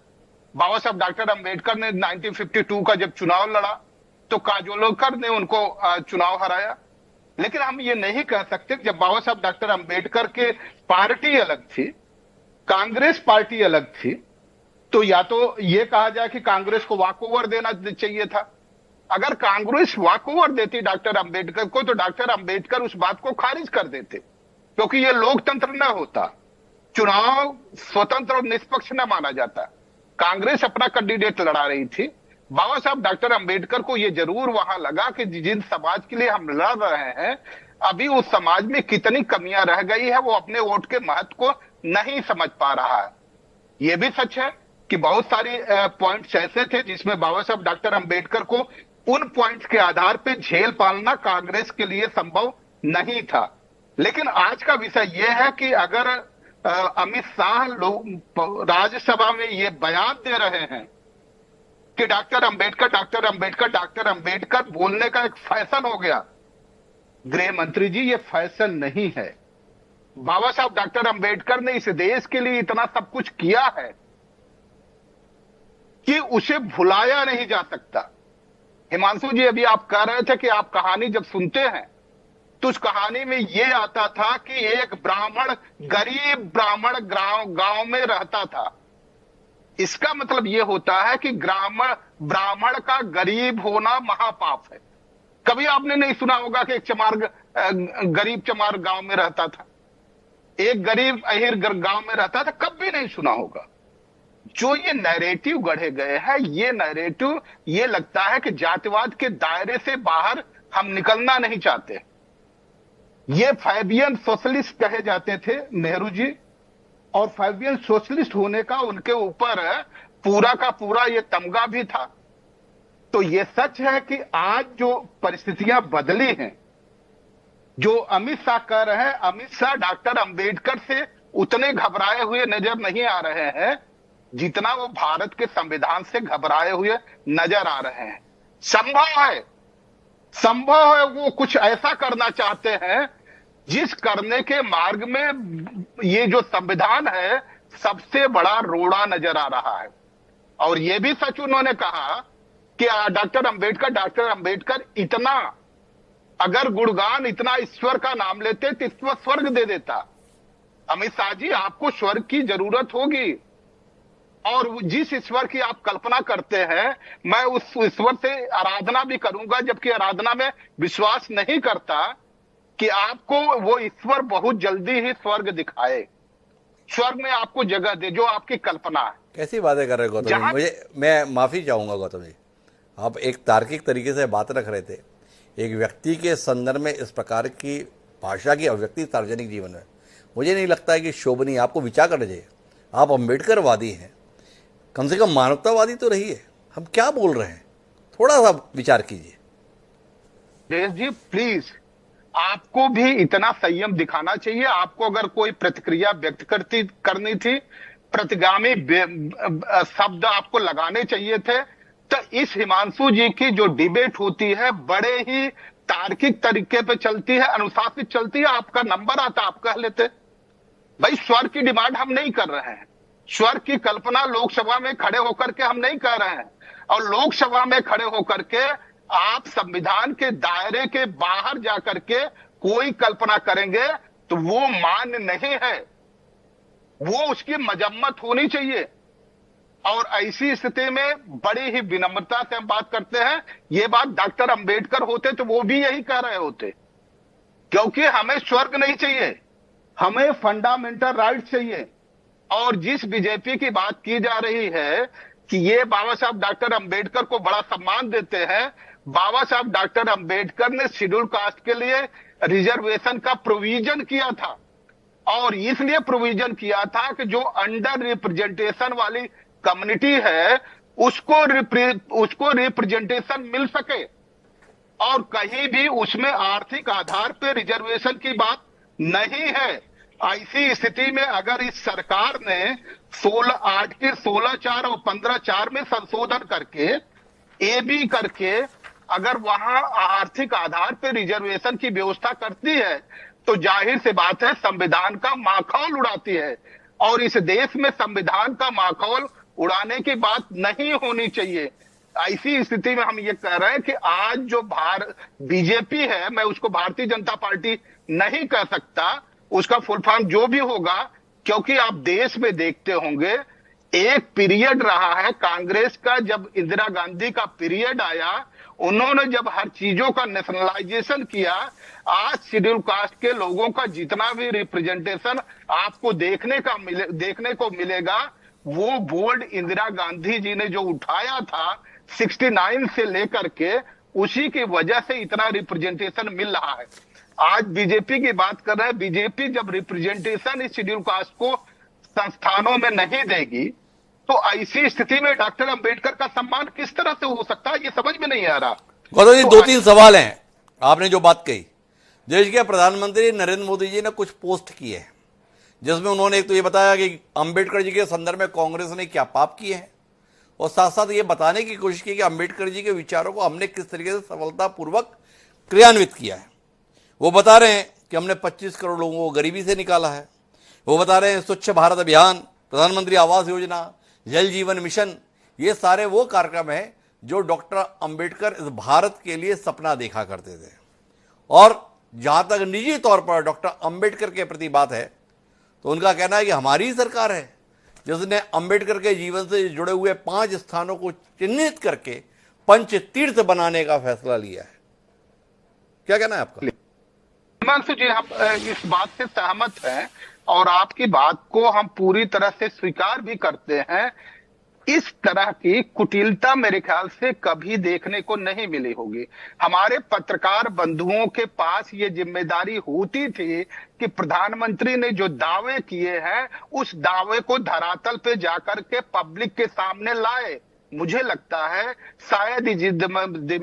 बाबा साहब डॉक्टर अंबेडकर ने 1952 का जब चुनाव लड़ा तो काजोलकर ने उनको चुनाव हराया। लेकिन हम ये नहीं कह सकते जब बाबा साहब डॉक्टर अंबेडकर के पार्टी अलग थी, कांग्रेस पार्टी अलग थी, तो या तो ये कहा जाए कि कांग्रेस को वॉक ओवर देना चाहिए था। अगर कांग्रेस वॉक ओवर देती डॉक्टर अंबेडकर को, तो डॉक्टर अंबेडकर उस बात को खारिज कर देते, क्योंकि ये लोकतंत्र न होता, चुनाव स्वतंत्र और निष्पक्ष न माना जाता। कांग्रेस अपना कैंडिडेट लड़ा रही थी। बाबा साहब डॉक्टर अंबेडकर को यह जरूर वहां लगा कि जिन समाज के लिए हम लड़ रहे हैं, अभी उस समाज में कितनी कमियां रह गई है, वो अपने वोट के महत्व को नहीं समझ पा रहा है। यह भी सच है कि बहुत सारी पॉइंट्स ऐसे थे जिसमें बाबा साहब डॉक्टर अंबेडकर को उन पॉइंट्स के आधार पर झेल पालना कांग्रेस के लिए संभव नहीं था। लेकिन आज का विषय यह है कि अगर अमित शाह लोग राज्यसभा में ये बयान दे रहे हैं कि doctor Ambedkar doctor Ambedkar doctor Ambedkar बोलने का एक फैशन हो गया, गृह मंत्री जी, ये फैशन नहीं है। बाबा साहब डॉक्टर अंबेडकर ने इस देश के लिए इतना सब कुछ किया है कि उसे भुलाया नहीं जा सकता। हिमांशु जी, अभी आप कह रहे थे कि आप कहानी जब सुनते हैं तो उस कहानी में यह आता था कि एक ब्राह्मण, गरीब ब्राह्मण गांव में रहता था। इसका मतलब यह होता है कि ब्राह्मण का गरीब होना महापाप है। कभी आपने नहीं सुना होगा कि एक गरीब चमार गांव में रहता था, एक गरीब अहिर गांव में रहता था, कभी नहीं सुना होगा। जो ये नैरेटिव गढ़े गए हैं, ये नैरेटिव, ये लगता है कि जातिवाद के दायरे से बाहर हम निकलना नहीं चाहते। ये फैबियन सोशलिस्ट कहे जाते थे नेहरू जी, और फैबियन सोशलिस्ट होने का उनके ऊपर पूरा का पूरा ये तमगा भी था। तो ये सच है कि आज जो परिस्थितियां बदली हैं, जो अमित शाह कह रहे हैं, अमित शाह डॉक्टर अंबेडकर से उतने घबराए हुए नजर नहीं आ रहे हैं जितना वो भारत के संविधान से घबराए हुए नजर आ रहे हैं। संभव है वो कुछ ऐसा करना चाहते हैं जिस करने के मार्ग में ये जो संविधान है सबसे बड़ा रोड़ा नजर आ रहा है। और ये भी सच उन्होंने कहा कि डॉक्टर अंबेडकर इतना, अगर गुणगान इतना ईश्वर का नाम लेते तो ईश्वर स्वर्ग दे देता। अमित शाह जी, आपको स्वर्ग की जरूरत होगी, और जिस ईश्वर की आप कल्पना करते हैं, मैं उस ईश्वर से आराधना भी करूंगा, जबकि आराधना में विश्वास नहीं करता कि आपको वो ईश्वर बहुत जल्दी ही स्वर्ग दिखाए, स्वर्ग में आपको जगह दे जो आपकी कल्पना है। कैसी बातें कर रहे हो गौतम जी? मैं माफी चाहूंगा गौतम जी, आप एक तार्किक तरीके से बात रख रहे थे। एक व्यक्ति के संदर्भ में इस प्रकार की भाषा की अभिव्यक्ति सार्वजनिक जीवन में मुझे नहीं लगता है कि शोभनीय। आपको विचार करना चाहिए। आप अंबेडकरवादी हैं, कम से कम मानवतावादी तो रहिए। हम क्या बोल रहे हैं, थोड़ा सा विचार कीजिए। देश जी प्लीज, आपको भी इतना संयम दिखाना चाहिए। आपको अगर कोई प्रतिक्रिया व्यक्त करनी थी, प्रतिगामी शब्द आपको लगाने चाहिए थे, तो इस हिमांशु जी की जो डिबेट होती है बड़े ही तार्किक तरीके पे चलती है, अनुशासित चलती है। आपका नंबर आता, आप कह लेते भाई स्वर्ग की डिमांड हम नहीं कर रहे हैं, स्वर्ग की कल्पना लोकसभा में खड़े होकर के हम नहीं कर रहे हैं। और लोकसभा में खड़े होकर के आप संविधान के दायरे के बाहर जाकर के कोई कल्पना करेंगे तो वो मान्य नहीं है, वो उसकी मजम्मत होनी चाहिए। और ऐसी स्थिति में बड़ी ही विनम्रता से हम बात करते हैं। ये बात डॉक्टर अंबेडकर होते तो वो भी यही कह रहे होते, क्योंकि हमें स्वर्ग नहीं चाहिए, हमें फंडामेंटल राइट चाहिए। और जिस बीजेपी की बात की जा रही है कि ये बाबा साहब डॉक्टर अंबेडकर को बड़ा सम्मान देते हैं, बाबा साहब डॉक्टर अंबेडकर ने शेड्यूल कास्ट के लिए रिजर्वेशन का प्रोविजन किया था, और इसलिए प्रोविजन किया था कि जो अंडर रिप्रेजेंटेशन वाली कम्युनिटी है उसको रिप्रेजेंटेशन मिल सके। और कहीं भी उसमें आर्थिक आधार पे रिजर्वेशन की बात नहीं है। ऐसी स्थिति में अगर इस सरकार ने 16(8) के 16(4) और 15(4) में संशोधन करके AB करके अगर वहां आर्थिक आधार पे रिजर्वेशन की व्यवस्था करती है तो जाहिर सी बात है संविधान का माखौल उड़ाती है, और इस देश में संविधान का माखौल उड़ाने की बात नहीं होनी चाहिए। ऐसी स्थिति में हम ये कह रहे हैं कि आज जो बीजेपी है, मैं उसको भारतीय जनता पार्टी नहीं कह सकता, उसका फुल फॉर्म जो भी होगा, क्योंकि आप देश में देखते होंगे एक पीरियड रहा है कांग्रेस का, जब इंदिरा गांधी का पीरियड आया, उन्होंने जब हर चीजों का नेशनलाइजेशन किया, आज शेड्यूल कास्ट के लोगों का जितना भी रिप्रेजेंटेशन आपको देखने को मिलेगा, वो बोल्ड इंदिरा गांधी जी ने जो उठाया था 69 से लेकर के, उसी की वजह से इतना रिप्रेजेंटेशन मिल रहा है। आज बीजेपी की बात कर रहे हैं, बीजेपी जब रिप्रेजेंटेशन इस शेड्यूल कास्ट को संस्थानों में नहीं देगी तो ऐसी स्थिति में डॉक्टर अंबेडकर का सम्मान किस तरह से हो सकता है, ये समझ में नहीं आ रहा। गौतम जी, 2-3 सवाल हैं। आपने जो बात कही, देश के प्रधानमंत्री नरेंद्र मोदी जी ने कुछ पोस्ट किए हैं जिसमें उन्होंने एक तो ये बताया कि अंबेडकर जी के संदर्भ में कांग्रेस ने क्या पाप किए हैं, और साथ साथ ये बताने की कोशिश की कि अंबेडकर जी के विचारों को हमने किस तरीके से सफलतापूर्वक क्रियान्वित किया है। वो बता रहे हैं कि हमने 25 करोड़ लोगों को गरीबी से निकाला है। वो बता रहे हैं स्वच्छ भारत अभियान, प्रधानमंत्री आवास योजना, जल जीवन मिशन, ये सारे वो कार्यक्रम हैं जो डॉक्टर अंबेडकर इस भारत के लिए सपना देखा करते थे। और जहां तक निजी तौर पर डॉक्टर अंबेडकर के प्रति बात है तो उनका कहना है कि हमारी सरकार है जिसने अंबेडकर के जीवन से जुड़े हुए 5 स्थानों को चिन्हित करके पंच तीर्थ बनाने का फैसला लिया है। क्या कहना है आपका? हिमांशु जी, हम इस बात से सहमत हैं और आपकी बात को हम पूरी तरह से स्वीकार भी करते हैं। इस तरह की कुटिलता मेरे ख्याल से कभी देखने को नहीं मिली होगी। हमारे पत्रकार बंधुओं के पास ये जिम्मेदारी होती थी कि प्रधानमंत्री ने जो दावे किए हैं उस दावे को धरातल पे जाकर के पब्लिक के सामने लाए। मुझे लगता है शायद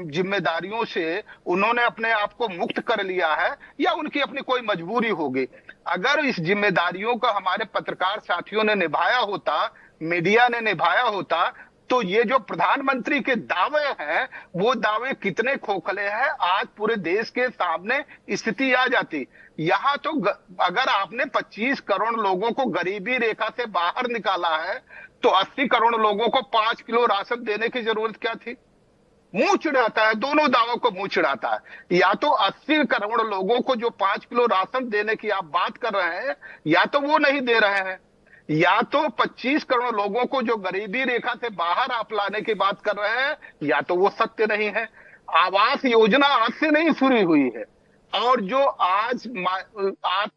जिम्मेदारियों से उन्होंने अपने आप को मुक्त कर लिया है या उनकी अपनी कोई मजबूरी होगी। अगर इस जिम्मेदारियों का हमारे पत्रकार साथियों ने निभाया होता, मीडिया ने निभाया होता, तो ये जो प्रधानमंत्री के दावे हैं वो दावे कितने खोखले हैं आज पूरे देश के सामने स्थिति आ जाती। यहां तो अगर आपने 25 करोड़ लोगों को गरीबी रेखा से बाहर निकाला है तो 80 करोड़ लोगों को 5 किलो राशन देने की जरूरत क्या थी? मुंह चिढ़ाता है, दोनों दावों को मुंह चिढ़ाता है। या तो 80 करोड़ लोगों को जो 5 किलो राशन देने की आप बात कर रहे हैं, या तो वो नहीं दे रहे हैं, या तो 25 करोड़ लोगों को जो गरीबी रेखा से बाहर आप लाने की बात कर रहे हैं, या तो वो सत्य नहीं है। आवास योजना आज से नहीं शुरू हुई है, और जो आज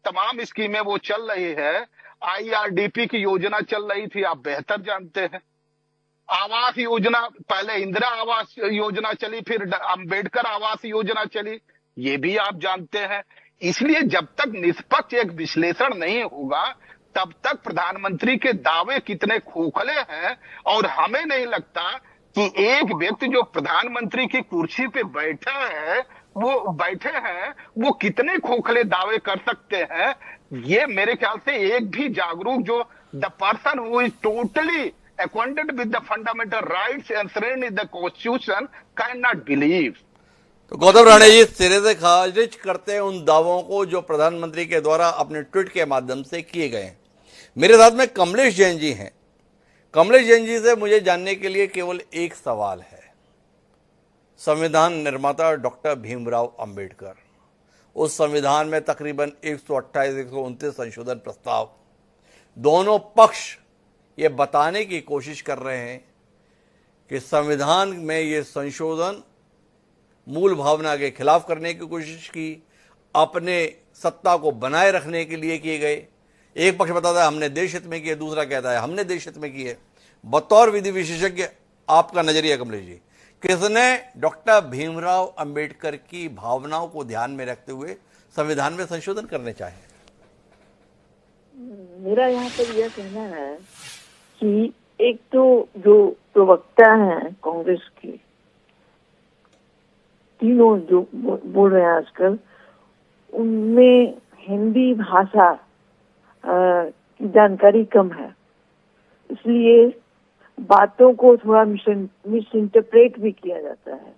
तमाम स्कीमें वो चल रही है, IRDP की योजना चल रही थी, आप बेहतर जानते हैं। आवास योजना, पहले इंदिरा आवास योजना चली, फिर अंबेडकर आवास योजना चली, ये भी आप जानते हैं। इसलिए जब तक निष्पक्ष एक विश्लेषण नहीं होगा तब तक प्रधानमंत्री के दावे कितने खोखले हैं, और हमें नहीं लगता कि एक व्यक्ति जो प्रधानमंत्री की कुर्सी पे बैठे हैं वो कितने खोखले दावे कर सकते हैं। ये मेरे ख्याल से एक भी जागरूक जो the person who is totally acquainted with the fundamental rights enshrined in the constitution cannot believe। तो गौतम राणे जी सिरे से खारिज करते हैं उन दावों को जो प्रधानमंत्री के द्वारा अपने ट्वीट के माध्यम से किए गए हैं। मेरे साथ में कमलेश जैन जी हैं। कमलेश जैन जी से मुझे जानने के लिए केवल एक सवाल है। संविधान निर्माता डॉक्टर भीमराव अंबेडकर, उस संविधान में तकरीबन 128-129 संशोधन प्रस्ताव, दोनों पक्ष ये बताने की कोशिश कर रहे हैं कि संविधान में ये संशोधन मूल भावना के खिलाफ करने की कोशिश की, अपने सत्ता को बनाए रखने के लिए किए गए। एक पक्ष बताता है हमने देश हित में किए, दूसरा कहता है हमने देश हित में किए। बतौर विधि विशेषज्ञ आपका नजरिया कमलेश जी, किसने डॉक्टर भीमराव अंबेडकर की भावनाओं को ध्यान में रखते हुए संविधान में संशोधन करने चाहे? मेरा यहाँ पर यह कहना है कि एक तो जो प्रवक्ता हैं कांग्रेस के, तीनों जो बोल रहे हैं आजकल, उनमें हिंदी भाषा की जानकारी कम है, इसलिए बातों को थोड़ा मिस इंटरप्रेट भी किया जाता है।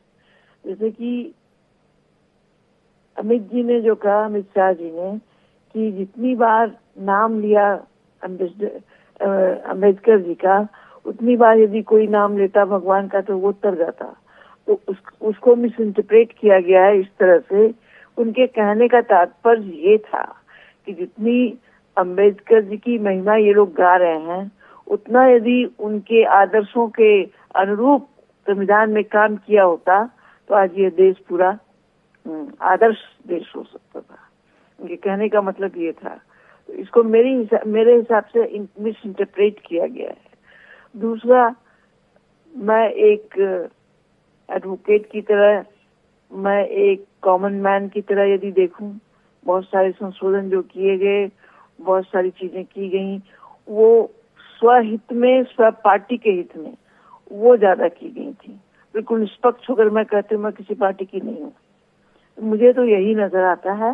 जैसे कि अमित जी ने जो कहा, अमित शाह जी ने, कि जितनी बार नाम लिया अम्बेडकर जी का, उतनी बार यदि कोई नाम लेता भगवान का तो वो उतर जाता। तो उसको मिस इंटरप्रेट किया गया है इस तरह से। उनके कहने का तात्पर्य ये था कि जितनी अम्बेडकर जी की महिमा ये लोग गा रहे हैं, उतना यदि उनके आदर्शों के अनुरूप संविधान में काम किया होता तो आज ये देश पूरा आदर्श देश हो सकता था। उनके कहने का मतलब ये था। तो इसको मेरे हिसाब से मिस इंटरप्रेट किया गया है। दूसरा, मैं एक एडवोकेट की तरह, मैं एक कॉमन मैन की तरह यदि देखूं, बहुत सारे संशोधन जो किए गए, बहुत सारी चीजें की गई, वो स्वहित में, स्व पार्टी के हित में वो ज्यादा की गई थी। बिल्कुल निष्पक्ष होकर मैं कहती हूँ, मैं किसी पार्टी की नहीं हूँ। मुझे तो यही नजर आता है।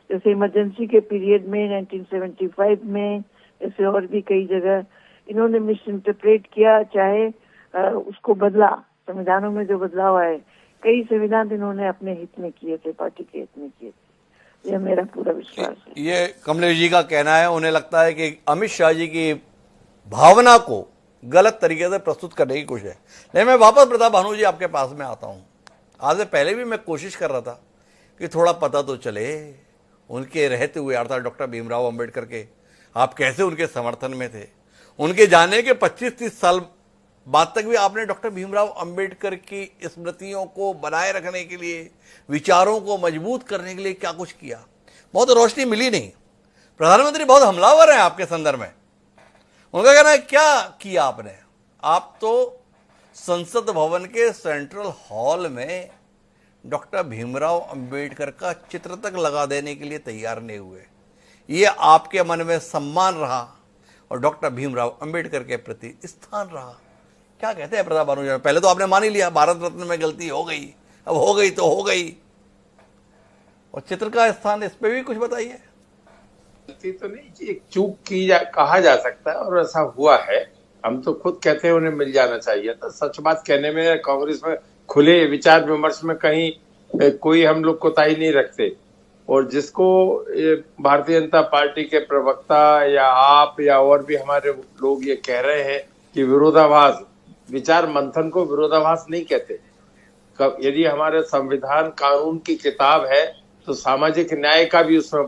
जैसे इमरजेंसी के पीरियड में 1975 में, जैसे और भी कई जगह इन्होंने मिस इंटरप्रेट किया, चाहे उसको बदला। संविधानों में जो बदलाव आए, कई संविधान इन्होंने अपने हित में किए थे, पार्टी के हित में किए थे। यह मेरा पूरा विश्वास है। ये कमलेश जी का कहना है। उन्हें लगता है कि अमित शाह जी की भावना को गलत तरीके से प्रस्तुत करने की कोशिश है। लेकिन मैं वापस प्रताप भानु जी आपके पास में आता हूं। आज से पहले भी मैं कोशिश कर रहा था कि थोड़ा पता तो चले उनके रहते हुए, अर्थात डॉक्टर भीमराव अंबेडकर के, आप कैसे उनके समर्थन में थे। उनके जाने के 25-30 साल बाद तक भी आपने डॉक्टर भीमराव अंबेडकर की स्मृतियों को बनाए रखने के लिए, विचारों को मजबूत करने के लिए क्या कुछ किया। बहुत रोशनी मिली नहीं। प्रधानमंत्री बहुत हमलावर हैं आपके संदर्भ में। उनका कहना है क्या किया आपने। आप तो संसद भवन के सेंट्रल हॉल में डॉक्टर भीमराव अंबेडकर का चित्र तक लगा देने के लिए तैयार नहीं हुए। ये आपके मन में सम्मान रहा और डॉक्टर भीमराव अंबेडकर के प्रति स्थान रहा। क्या कहते हैं प्रताप भानु जी? पहले तो आपने मान ही लिया भारत रत्न में गलती हो गई, अब हो गई तो हो गई, और चित्र का स्थान, इस पे भी कुछ बताइए। गलती तो नहीं, एक चूक कहा जा सकता है, और ऐसा हुआ है। हम तो खुद कहते हैं उन्हें मिल जाना चाहिए था। सच बात कहने में कांग्रेस में खुले विचार विमर्श में कहीं कोई हम लोग कोताही नहीं रखते। और जिसको भारतीय जनता पार्टी के प्रवक्ता या आप या और भी हमारे लोग ये कह रहे हैं कि विरोधाभास, विचार मंथन को विरोधाभास नहीं कहते। यदि हमारे संविधान कानून की किताब है तो सामाजिक न्याय का भी उसमें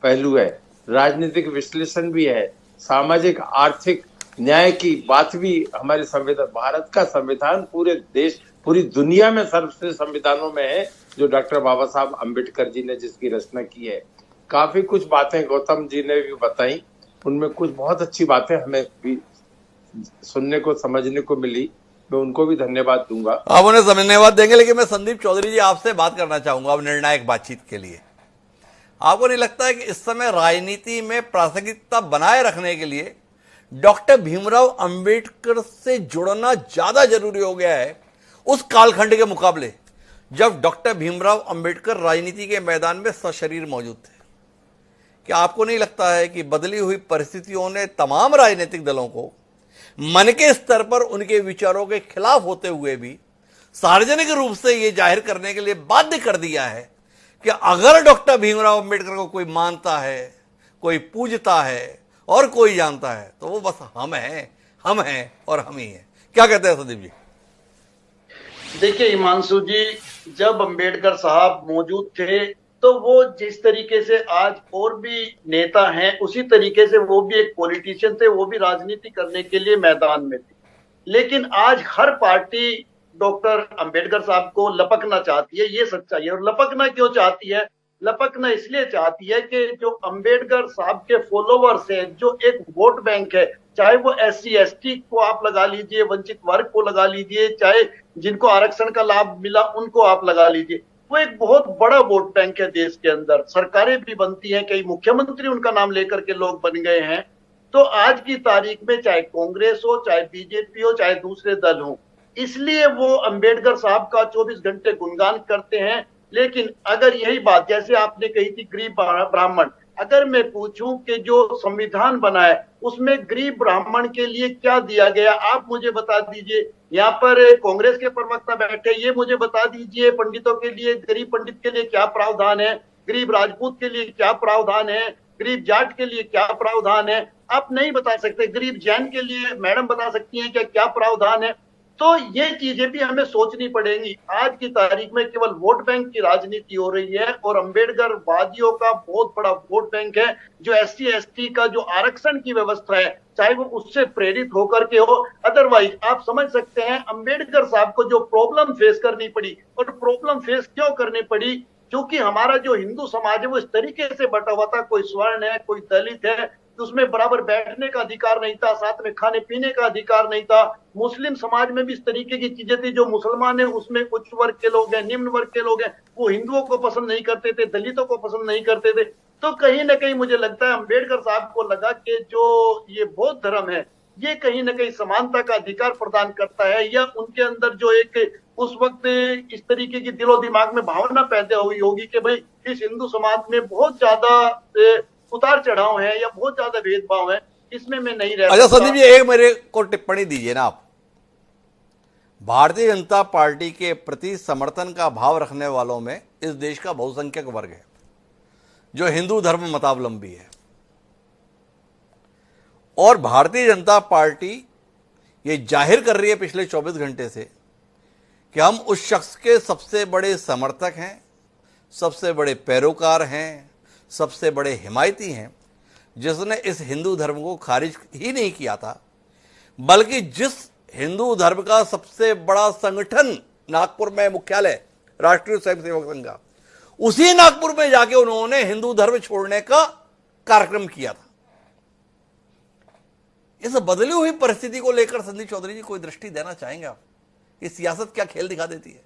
पहलू है, राजनीतिक विश्लेषण भी है, सामाजिक आर्थिक न्याय की बात भी हमारे संविधान, भारत का संविधान पूरे देश, पूरी दुनिया में सर्वश्रेष्ठ संविधानों में है, जो डॉक्टर बाबा साहब अम्बेडकर जी ने जिसकी रचना की है। काफी कुछ बातें गौतम जी ने भी बताई, उनमें कुछ बहुत अच्छी बातें हमें भी सुनने को, समझने को मिली। मैं उनको भी धन्यवाद दूंगा। आप उन्हें धन्यवाद देंगे, लेकिन मैं संदीप चौधरी जी आपसे बात करना चाहूंगा अब निर्णायक बातचीत के लिए। आपको नहीं लगता है कि इस समय राजनीति में प्रासंगिकता बनाए रखने के लिए डॉक्टर भीमराव अंबेडकर से जुड़ना ज्यादा जरूरी हो गया है उस कालखंड के मुकाबले जब डॉक्टर भीमराव अंबेडकर राजनीति के मैदान में सशरीर मौजूद थे? क्या आपको नहीं लगता है कि बदली हुई परिस्थितियों ने तमाम राजनीतिक दलों को मन के स्तर पर उनके विचारों के खिलाफ होते हुए भी सार्वजनिक रूप से यह जाहिर करने के लिए बाध्य कर दिया है कि अगर डॉक्टर भीमराव अंबेडकर को कोई मानता है, कोई पूजता है और कोई जानता है तो वो बस हम हैं और हम ही हैं। क्या कहते हैं संदीप जी? देखिए हिमांशु जी, जब अंबेडकर साहब मौजूद थे तो वो जिस तरीके से आज और भी नेता हैं, उसी तरीके से वो भी एक पॉलिटिशियन थे, वो भी राजनीति करने के लिए मैदान में थे। लेकिन आज हर पार्टी डॉक्टर अंबेडकर साहब को लपकना चाहती है, ये सच्चाई है। और लपकना क्यों चाहती है? लपकना इसलिए चाहती है कि जो अंबेडकर साहब के फॉलोवर्स हैं, जो एक वोट बैंक है, चाहे वो SC ST को आप लगा लीजिए, वंचित वर्ग को लगा लीजिए, चाहे जिनको आरक्षण का लाभ मिला उनको आप लगा लीजिए, वो एक बहुत बड़ा वोट बैंक है देश के अंदर। सरकारें भी बनती हैं, कई मुख्यमंत्री उनका नाम लेकर के लोग बन गए हैं। तो आज की तारीख में चाहे कांग्रेस हो, चाहे BJP हो, चाहे दूसरे दल हो, इसलिए वो अंबेडकर साहब का 24 घंटे गुणगान करते हैं। लेकिन अगर यही बात जैसे आपने कही थी गरीब ब्राह्मण, अगर मैं पूछूं कि जो संविधान बना है उसमें गरीब ब्राह्मण के लिए क्या दिया गया, आप मुझे बता दीजिए। यहाँ पर कांग्रेस के प्रवक्ता बैठे, ये मुझे बता दीजिए पंडितों के लिए, गरीब पंडित के लिए क्या प्रावधान है, गरीब राजपूत के लिए क्या प्रावधान है, गरीब जाट के लिए क्या प्रावधान है, आप नहीं बता सकते। गरीब जैन के लिए मैडम बता सकती हैं क्या क्या प्रावधान है। तो ये चीजें भी हमें सोचनी पड़ेंगी। आज की तारीख में केवल वोट बैंक की राजनीति हो रही है और अंबेडकर वादियों का बहुत बड़ा वोट बैंक है, जो SC ST का जो आरक्षण की व्यवस्था है, चाहे वो उससे प्रेरित होकर के हो। अदरवाइज आप समझ सकते हैं अंबेडकर साहब को जो प्रॉब्लम फेस करनी पड़ी, और प्रॉब्लम फेस क्यों करनी पड़ी, क्योंकि हमारा जो हिंदू समाज है वो इस तरीके से बटा हुआ था, कोई स्वर्ण है, कोई दलित है, तो उसमें बराबर बैठने का अधिकार नहीं था, साथ में खाने पीने का अधिकार नहीं था। मुस्लिम समाज में भी इस तरीके की चीजें थी, जो मुसलमान है उसमें उच्च वर्ग के लोग हैं, निम्न वर्ग के लोग हैं, वो हिंदुओं को पसंद नहीं करते थे, दलितों को पसंद नहीं करते थे। तो कहीं ना कहीं मुझे लगता है अंबेडकर साहब को लगा कि जो ये बौद्ध धर्म है ये कहीं ना कहीं समानता का अधिकार प्रदान करता है, या उनके अंदर जो एक उस वक्त इस तरीके की दिलो दिमाग में भावना पैदा हुई होगी कि भाई इस हिंदू समाज में बहुत ज्यादा उतार चढ़ाव है या बहुत ज्यादा भेदभाव है, इसमें मैं नहीं रह अच्छा सकता। संदीप जी, एक मेरे को टिप्पणी दीजिए ना आप। भारतीय जनता पार्टी के प्रति समर्थन का भाव रखने वालों में इस देश का बहुसंख्यक वर्ग है जो हिंदू धर्म मतावलंबी है, और भारतीय जनता पार्टी ये जाहिर कर रही है पिछले 24 घंटे से कि हम उस शख्स के सबसे बड़े समर्थक हैं, सबसे बड़े पैरोकार हैं, सबसे बड़े हिमायती हैं, जिसने इस हिंदू धर्म को खारिज ही नहीं किया था, बल्कि जिस हिंदू धर्म का सबसे बड़ा संगठन नागपुर में मुख्यालय राष्ट्रीय स्वयंसेवक संघ का, उसी नागपुर में जाके उन्होंने हिंदू धर्म छोड़ने का कार्यक्रम किया था। इस बदली हुई परिस्थिति को लेकर संदीप चौधरी जी कोई दृष्टि देना चाहेंगे आप? ये सियासत क्या खेल दिखा देती है?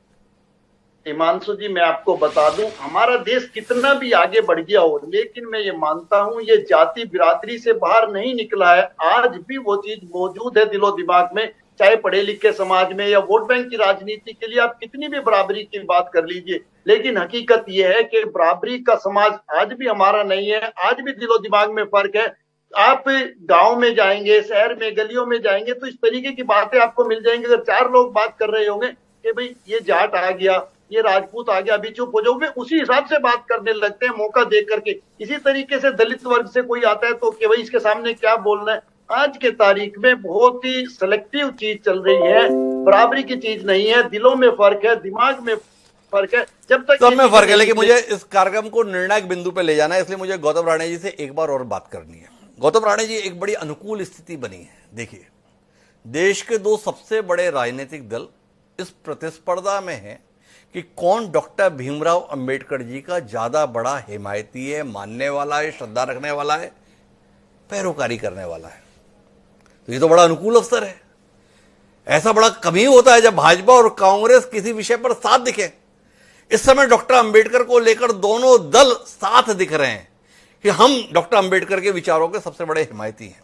हिमांशु जी, मैं आपको बता दूं, हमारा देश कितना भी आगे बढ़ गया हो, लेकिन मैं ये मानता हूं ये जाति बिरादरी से बाहर नहीं निकला है। आज भी वो चीज मौजूद है दिलो दिमाग में, चाहे पढ़े लिखे समाज में या वोट बैंक की राजनीति के लिए आप कितनी भी बराबरी की बात कर लीजिए, लेकिन हकीकत यह है कि बराबरी का समाज आज भी हमारा नहीं है। आज भी दिलो दिमाग में फर्क है। आप गांव में जाएंगे, शहर में, गलियों में जाएंगे तो इस तरीके की बातें आपको मिल जाएंगी। अगर 4 लोग बात कर रहे होंगे कि भाई ये जाट आ गया, ये राजपूत आ गया, अभी चुप हो जाओ, वे उसी हिसाब से बात करने लगते हैं मौका देख करके। इसी तरीके से दलित वर्ग से कोई आता है तो कि भाई इसके सामने क्या बोलना है। आज के तारीख में बहुत ही सिलेक्टिव चीज चल रही है, बराबरी की चीज नहीं है। दिलों में फर्क है, दिमाग में फर्क है, जब तक सब में फर्क है। लेकिन मुझे इस कार्यक्रम को निर्णायक बिंदु पर ले जाना है, इसलिए मुझे गौतम राणे जी से एक बार और बात करनी है। गौतम राणे जी, एक बड़ी अनुकूल स्थिति बनी है। देखिए, देश के 2 सबसे बड़े राजनीतिक दल इस प्रतिस्पर्धा में हैं कि कौन डॉक्टर भीमराव अंबेडकर जी का ज्यादा बड़ा हिमायती है, मानने वाला है, श्रद्धा रखने वाला है, पैरोकारी करने वाला है। तो ये तो बड़ा अनुकूल अवसर है। ऐसा बड़ा कभी होता है जब भाजपा और कांग्रेस किसी विषय पर साथ दिखे। इस समय डॉक्टर अंबेडकर को लेकर दोनों दल साथ दिख रहे हैं कि हम डॉक्टर अंबेडकर के विचारों के सबसे बड़े हिमायती हैं।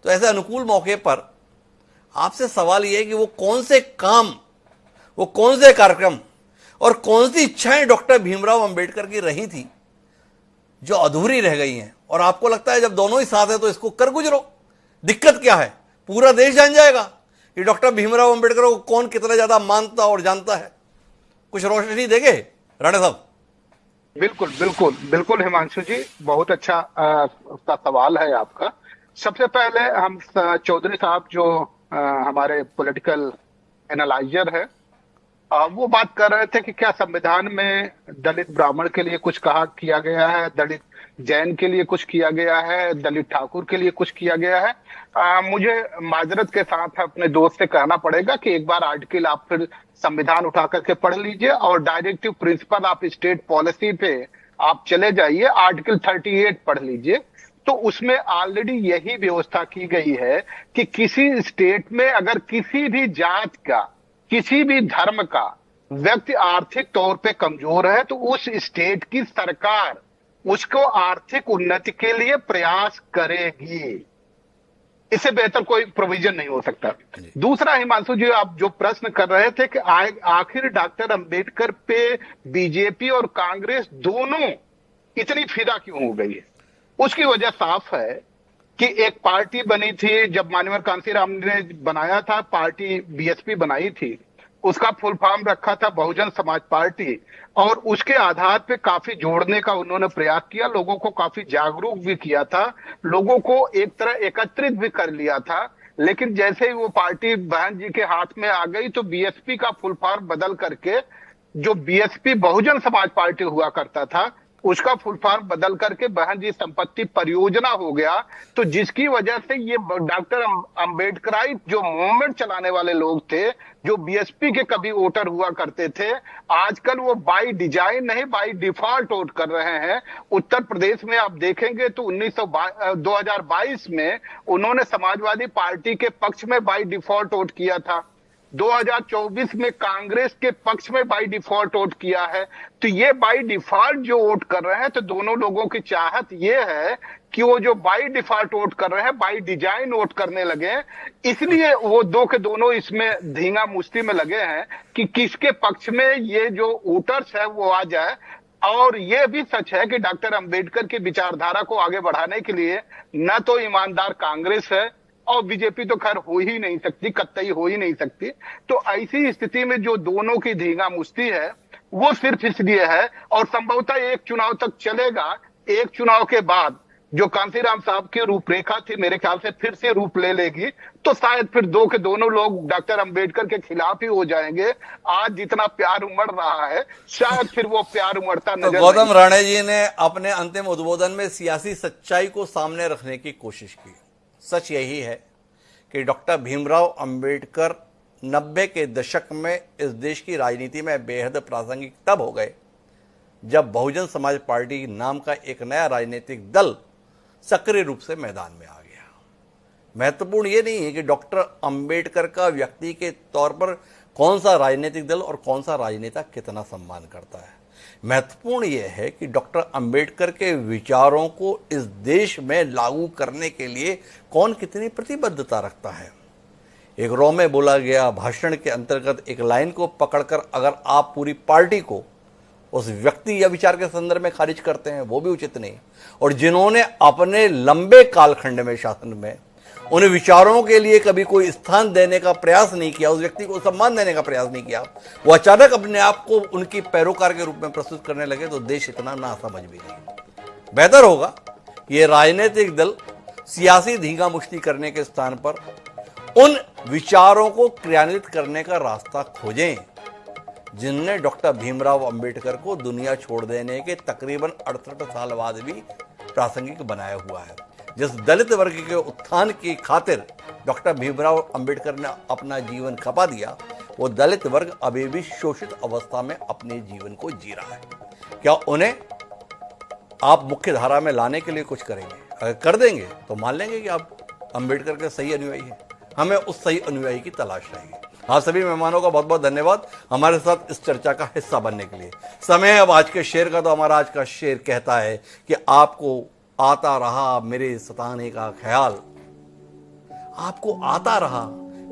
तो ऐसे अनुकूल मौके पर आपसे सवाल यह है कि वो कौन से काम, वो कौन से कार्यक्रम और कौन सी इच्छाएं डॉक्टर भीमराव अंबेडकर की रही थी जो अधूरी रह गई हैं, और आपको लगता है जब दोनों ही साथ हैं तो इसको कर गुजरो। दिक्कत क्या है? पूरा देश जान जाएगा कि डॉक्टर भीमराव अंबेडकर को कौन कितना ज्यादा मानता और जानता है। कुछ रोशनी देंगे राणे साहब? बिल्कुल बिल्कुल बिल्कुल हिमांशु जी, बहुत अच्छा उसका सवाल है आपका। सबसे पहले हम चौधरी साहब जो हमारे पॉलिटिकल एनालाइजर है, वो बात कर रहे थे कि क्या संविधान में दलित ब्राह्मण के लिए कुछ किया गया है, दलित जैन के लिए कुछ किया गया है, दलित ठाकुर के लिए कुछ किया गया है। मुझे माजरत के साथ अपने दोस्त से कहना पड़ेगा कि एक बार आर्टिकल आप फिर संविधान उठा करके पढ़ लीजिए और directive principle of state policy पे आप चले जाइए, आर्टिकल 38 पढ़ लीजिए। तो उसमें ऑलरेडी यही व्यवस्था की गई है कि किसी स्टेट में अगर किसी भी जात का, किसी भी धर्म का व्यक्ति आर्थिक तौर पे कमजोर है तो उस स्टेट की सरकार उसको आर्थिक उन्नति के लिए प्रयास करेगी। इससे बेहतर कोई प्रोविजन नहीं हो सकता। दूसरा, हिमांशु जी, आप जो प्रश्न कर रहे थे कि आखिर डॉक्टर अंबेडकर पे बीजेपी और कांग्रेस दोनों इतनी फिदा क्यों हो गई है, उसकी वजह साफ है कि एक पार्टी बनी थी, जब माननीय कांशीराम ने बनाया था, पार्टी बीएसपी बनाई थी, उसका फुल फॉर्म रखा था बहुजन समाज पार्टी, और उसके आधार पे काफी जोड़ने का उन्होंने प्रयास किया, लोगों को काफी जागरूक भी किया था, लोगों को एक तरह एकत्रित भी कर लिया था। लेकिन जैसे ही वो पार्टी बहन जी के हाथ में आ गई तो बीएसपी का फुल फॉर्म बदल करके, जो बीएसपी बहुजन समाज पार्टी हुआ करता था, उसका फुल फॉर्म बदल करके बहन जी संपत्ति परियोजना हो गया। तो जिसकी वजह से ये डॉक्टर अंबेडकराइट जो मूवमेंट चलाने वाले लोग थे, जो बीएसपी के कभी वोटर हुआ करते थे, आजकल वो बाय डिजाइन नहीं, बाय डिफॉल्ट वोट कर रहे हैं। उत्तर प्रदेश में आप देखेंगे तो 2022 में उन्होंने समाजवादी पार्टी के पक्ष में बाय डिफॉल्ट वोट किया था, 2024 में कांग्रेस के पक्ष में बाय डिफॉल्ट वोट किया है। तो ये बाय डिफॉल्ट जो वोट कर रहे हैं, तो दोनों लोगों की चाहत ये है कि वो जो बाय डिफॉल्ट वोट कर रहे हैं, बाय डिजाइन वोट करने लगे, इसलिए वो दो के दोनों इसमें धींगा मुश्ती में लगे हैं कि किसके पक्ष में ये जो वोटर्स है वो आ जाए। और ये भी सच है कि डॉक्टर अंबेडकर की विचारधारा को आगे बढ़ाने के लिए न तो ईमानदार कांग्रेस है, और बीजेपी तो खैर हो ही नहीं सकती, कतई हो ही नहीं सकती। तो ऐसी स्थिति में जो दोनों की धींगा मुश्ती है वो सिर्फ इसलिए है, और संभवतः एक चुनाव तक चलेगा। एक चुनाव के बाद जो कांशीराम साहब की रूपरेखा थी, मेरे ख्याल से फिर से रूप ले लेगी, तो शायद फिर दो के दोनों लोग डॉक्टर अंबेडकर के खिलाफ ही हो जाएंगे। आज जितना प्यार उमड़ रहा है, शायद फिर वो प्यार उमड़ता नजर तो गौतम राणे जी ने अपने अंतिम उद्बोधन में सियासी सच्चाई को सामने रखने की कोशिश की। सच यही है कि डॉक्टर भीमराव अंबेडकर 90 के दशक में इस देश की राजनीति में बेहद प्रासंगिक तब हो गए जब बहुजन समाज पार्टी नाम का एक नया राजनीतिक दल सक्रिय रूप से मैदान में आ गया। महत्वपूर्ण ये नहीं है कि डॉक्टर अंबेडकर का व्यक्ति के तौर पर कौन सा राजनीतिक दल और कौन सा राजनेता कितना सम्मान करता है। महत्वपूर्ण यह है कि डॉक्टर अंबेडकर के विचारों को इस देश में लागू करने के लिए कौन कितनी प्रतिबद्धता रखता है। एक रॉ में बोला गया भाषण के अंतर्गत एक लाइन को पकड़कर अगर आप पूरी पार्टी को उस व्यक्ति या विचार के संदर्भ में खारिज करते हैं, वो भी उचित नहीं। और जिन्होंने अपने लंबे कालखंड में शासन में उन विचारों के लिए कभी कोई स्थान देने का प्रयास नहीं किया, उस व्यक्ति को सम्मान देने का प्रयास नहीं किया, वो अचानक अपने आप को उनकी पैरोकार के रूप में प्रस्तुत करने लगे, तो देश इतना नासमझ भी नहीं। बेहतर होगा ये राजनीतिक दल सियासी धींगा मुश्ती करने के स्थान पर उन विचारों को क्रियान्वित करने का रास्ता खोजें जिनने डॉक्टर भीमराव अंबेडकर को दुनिया छोड़ देने के तकरीबन 68 साल बाद भी प्रासंगिक बनाया हुआ है। जिस दलित वर्ग के उत्थान की खातिर डॉक्टर भीमराव अंबेडकर ने अपना जीवन खपा दिया, वो दलित वर्ग अभी भी शोषित अवस्था में अपने जीवन को जी रहा है। क्या उन्हें आप मुख्य धारा में लाने के लिए कुछ करेंगे? अगर कर देंगे तो मान लेंगे कि आप अंबेडकर के सही अनुयायी हैं। हमें उस सही अनुयायी की तलाश रहेगी। आप सभी मेहमानों का बहुत बहुत धन्यवाद हमारे साथ इस चर्चा का हिस्सा बनने के लिए। समय अब आज के शेर का, तो हमारा आज का शेर कहता है कि आपको आता रहा मेरे सताने का ख्याल, आपको आता रहा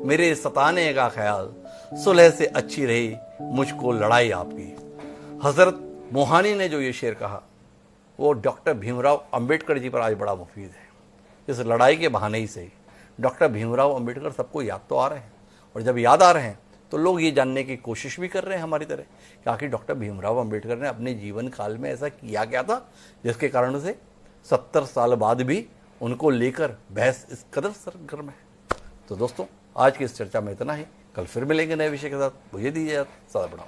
मेरे सताने का ख्याल, सुलह से अच्छी रही मुझको लड़ाई आपकी। हजरत मोहानी ने जो ये शेर कहा वो डॉक्टर भीमराव अंबेडकर जी पर आज बड़ा मुफीद है। इस लड़ाई के बहाने ही से डॉक्टर भीमराव अंबेडकर सबको याद तो आ रहे हैं, और जब याद आ रहे हैं तो लोग ये जानने की कोशिश भी कर रहे हैं हमारी तरह कि आखिर डॉक्टर भीमराव अंबेडकर ने अपने जीवन काल में ऐसा किया क्या था जिसके कारण से 70 साल बाद भी उनको लेकर बहस इस कदर सरगर्म है। तो दोस्तों, आज की इस चर्चा में इतना ही। कल फिर मिलेंगे नए विषय के साथ। मुझे दीजिए सदा प्रणाम।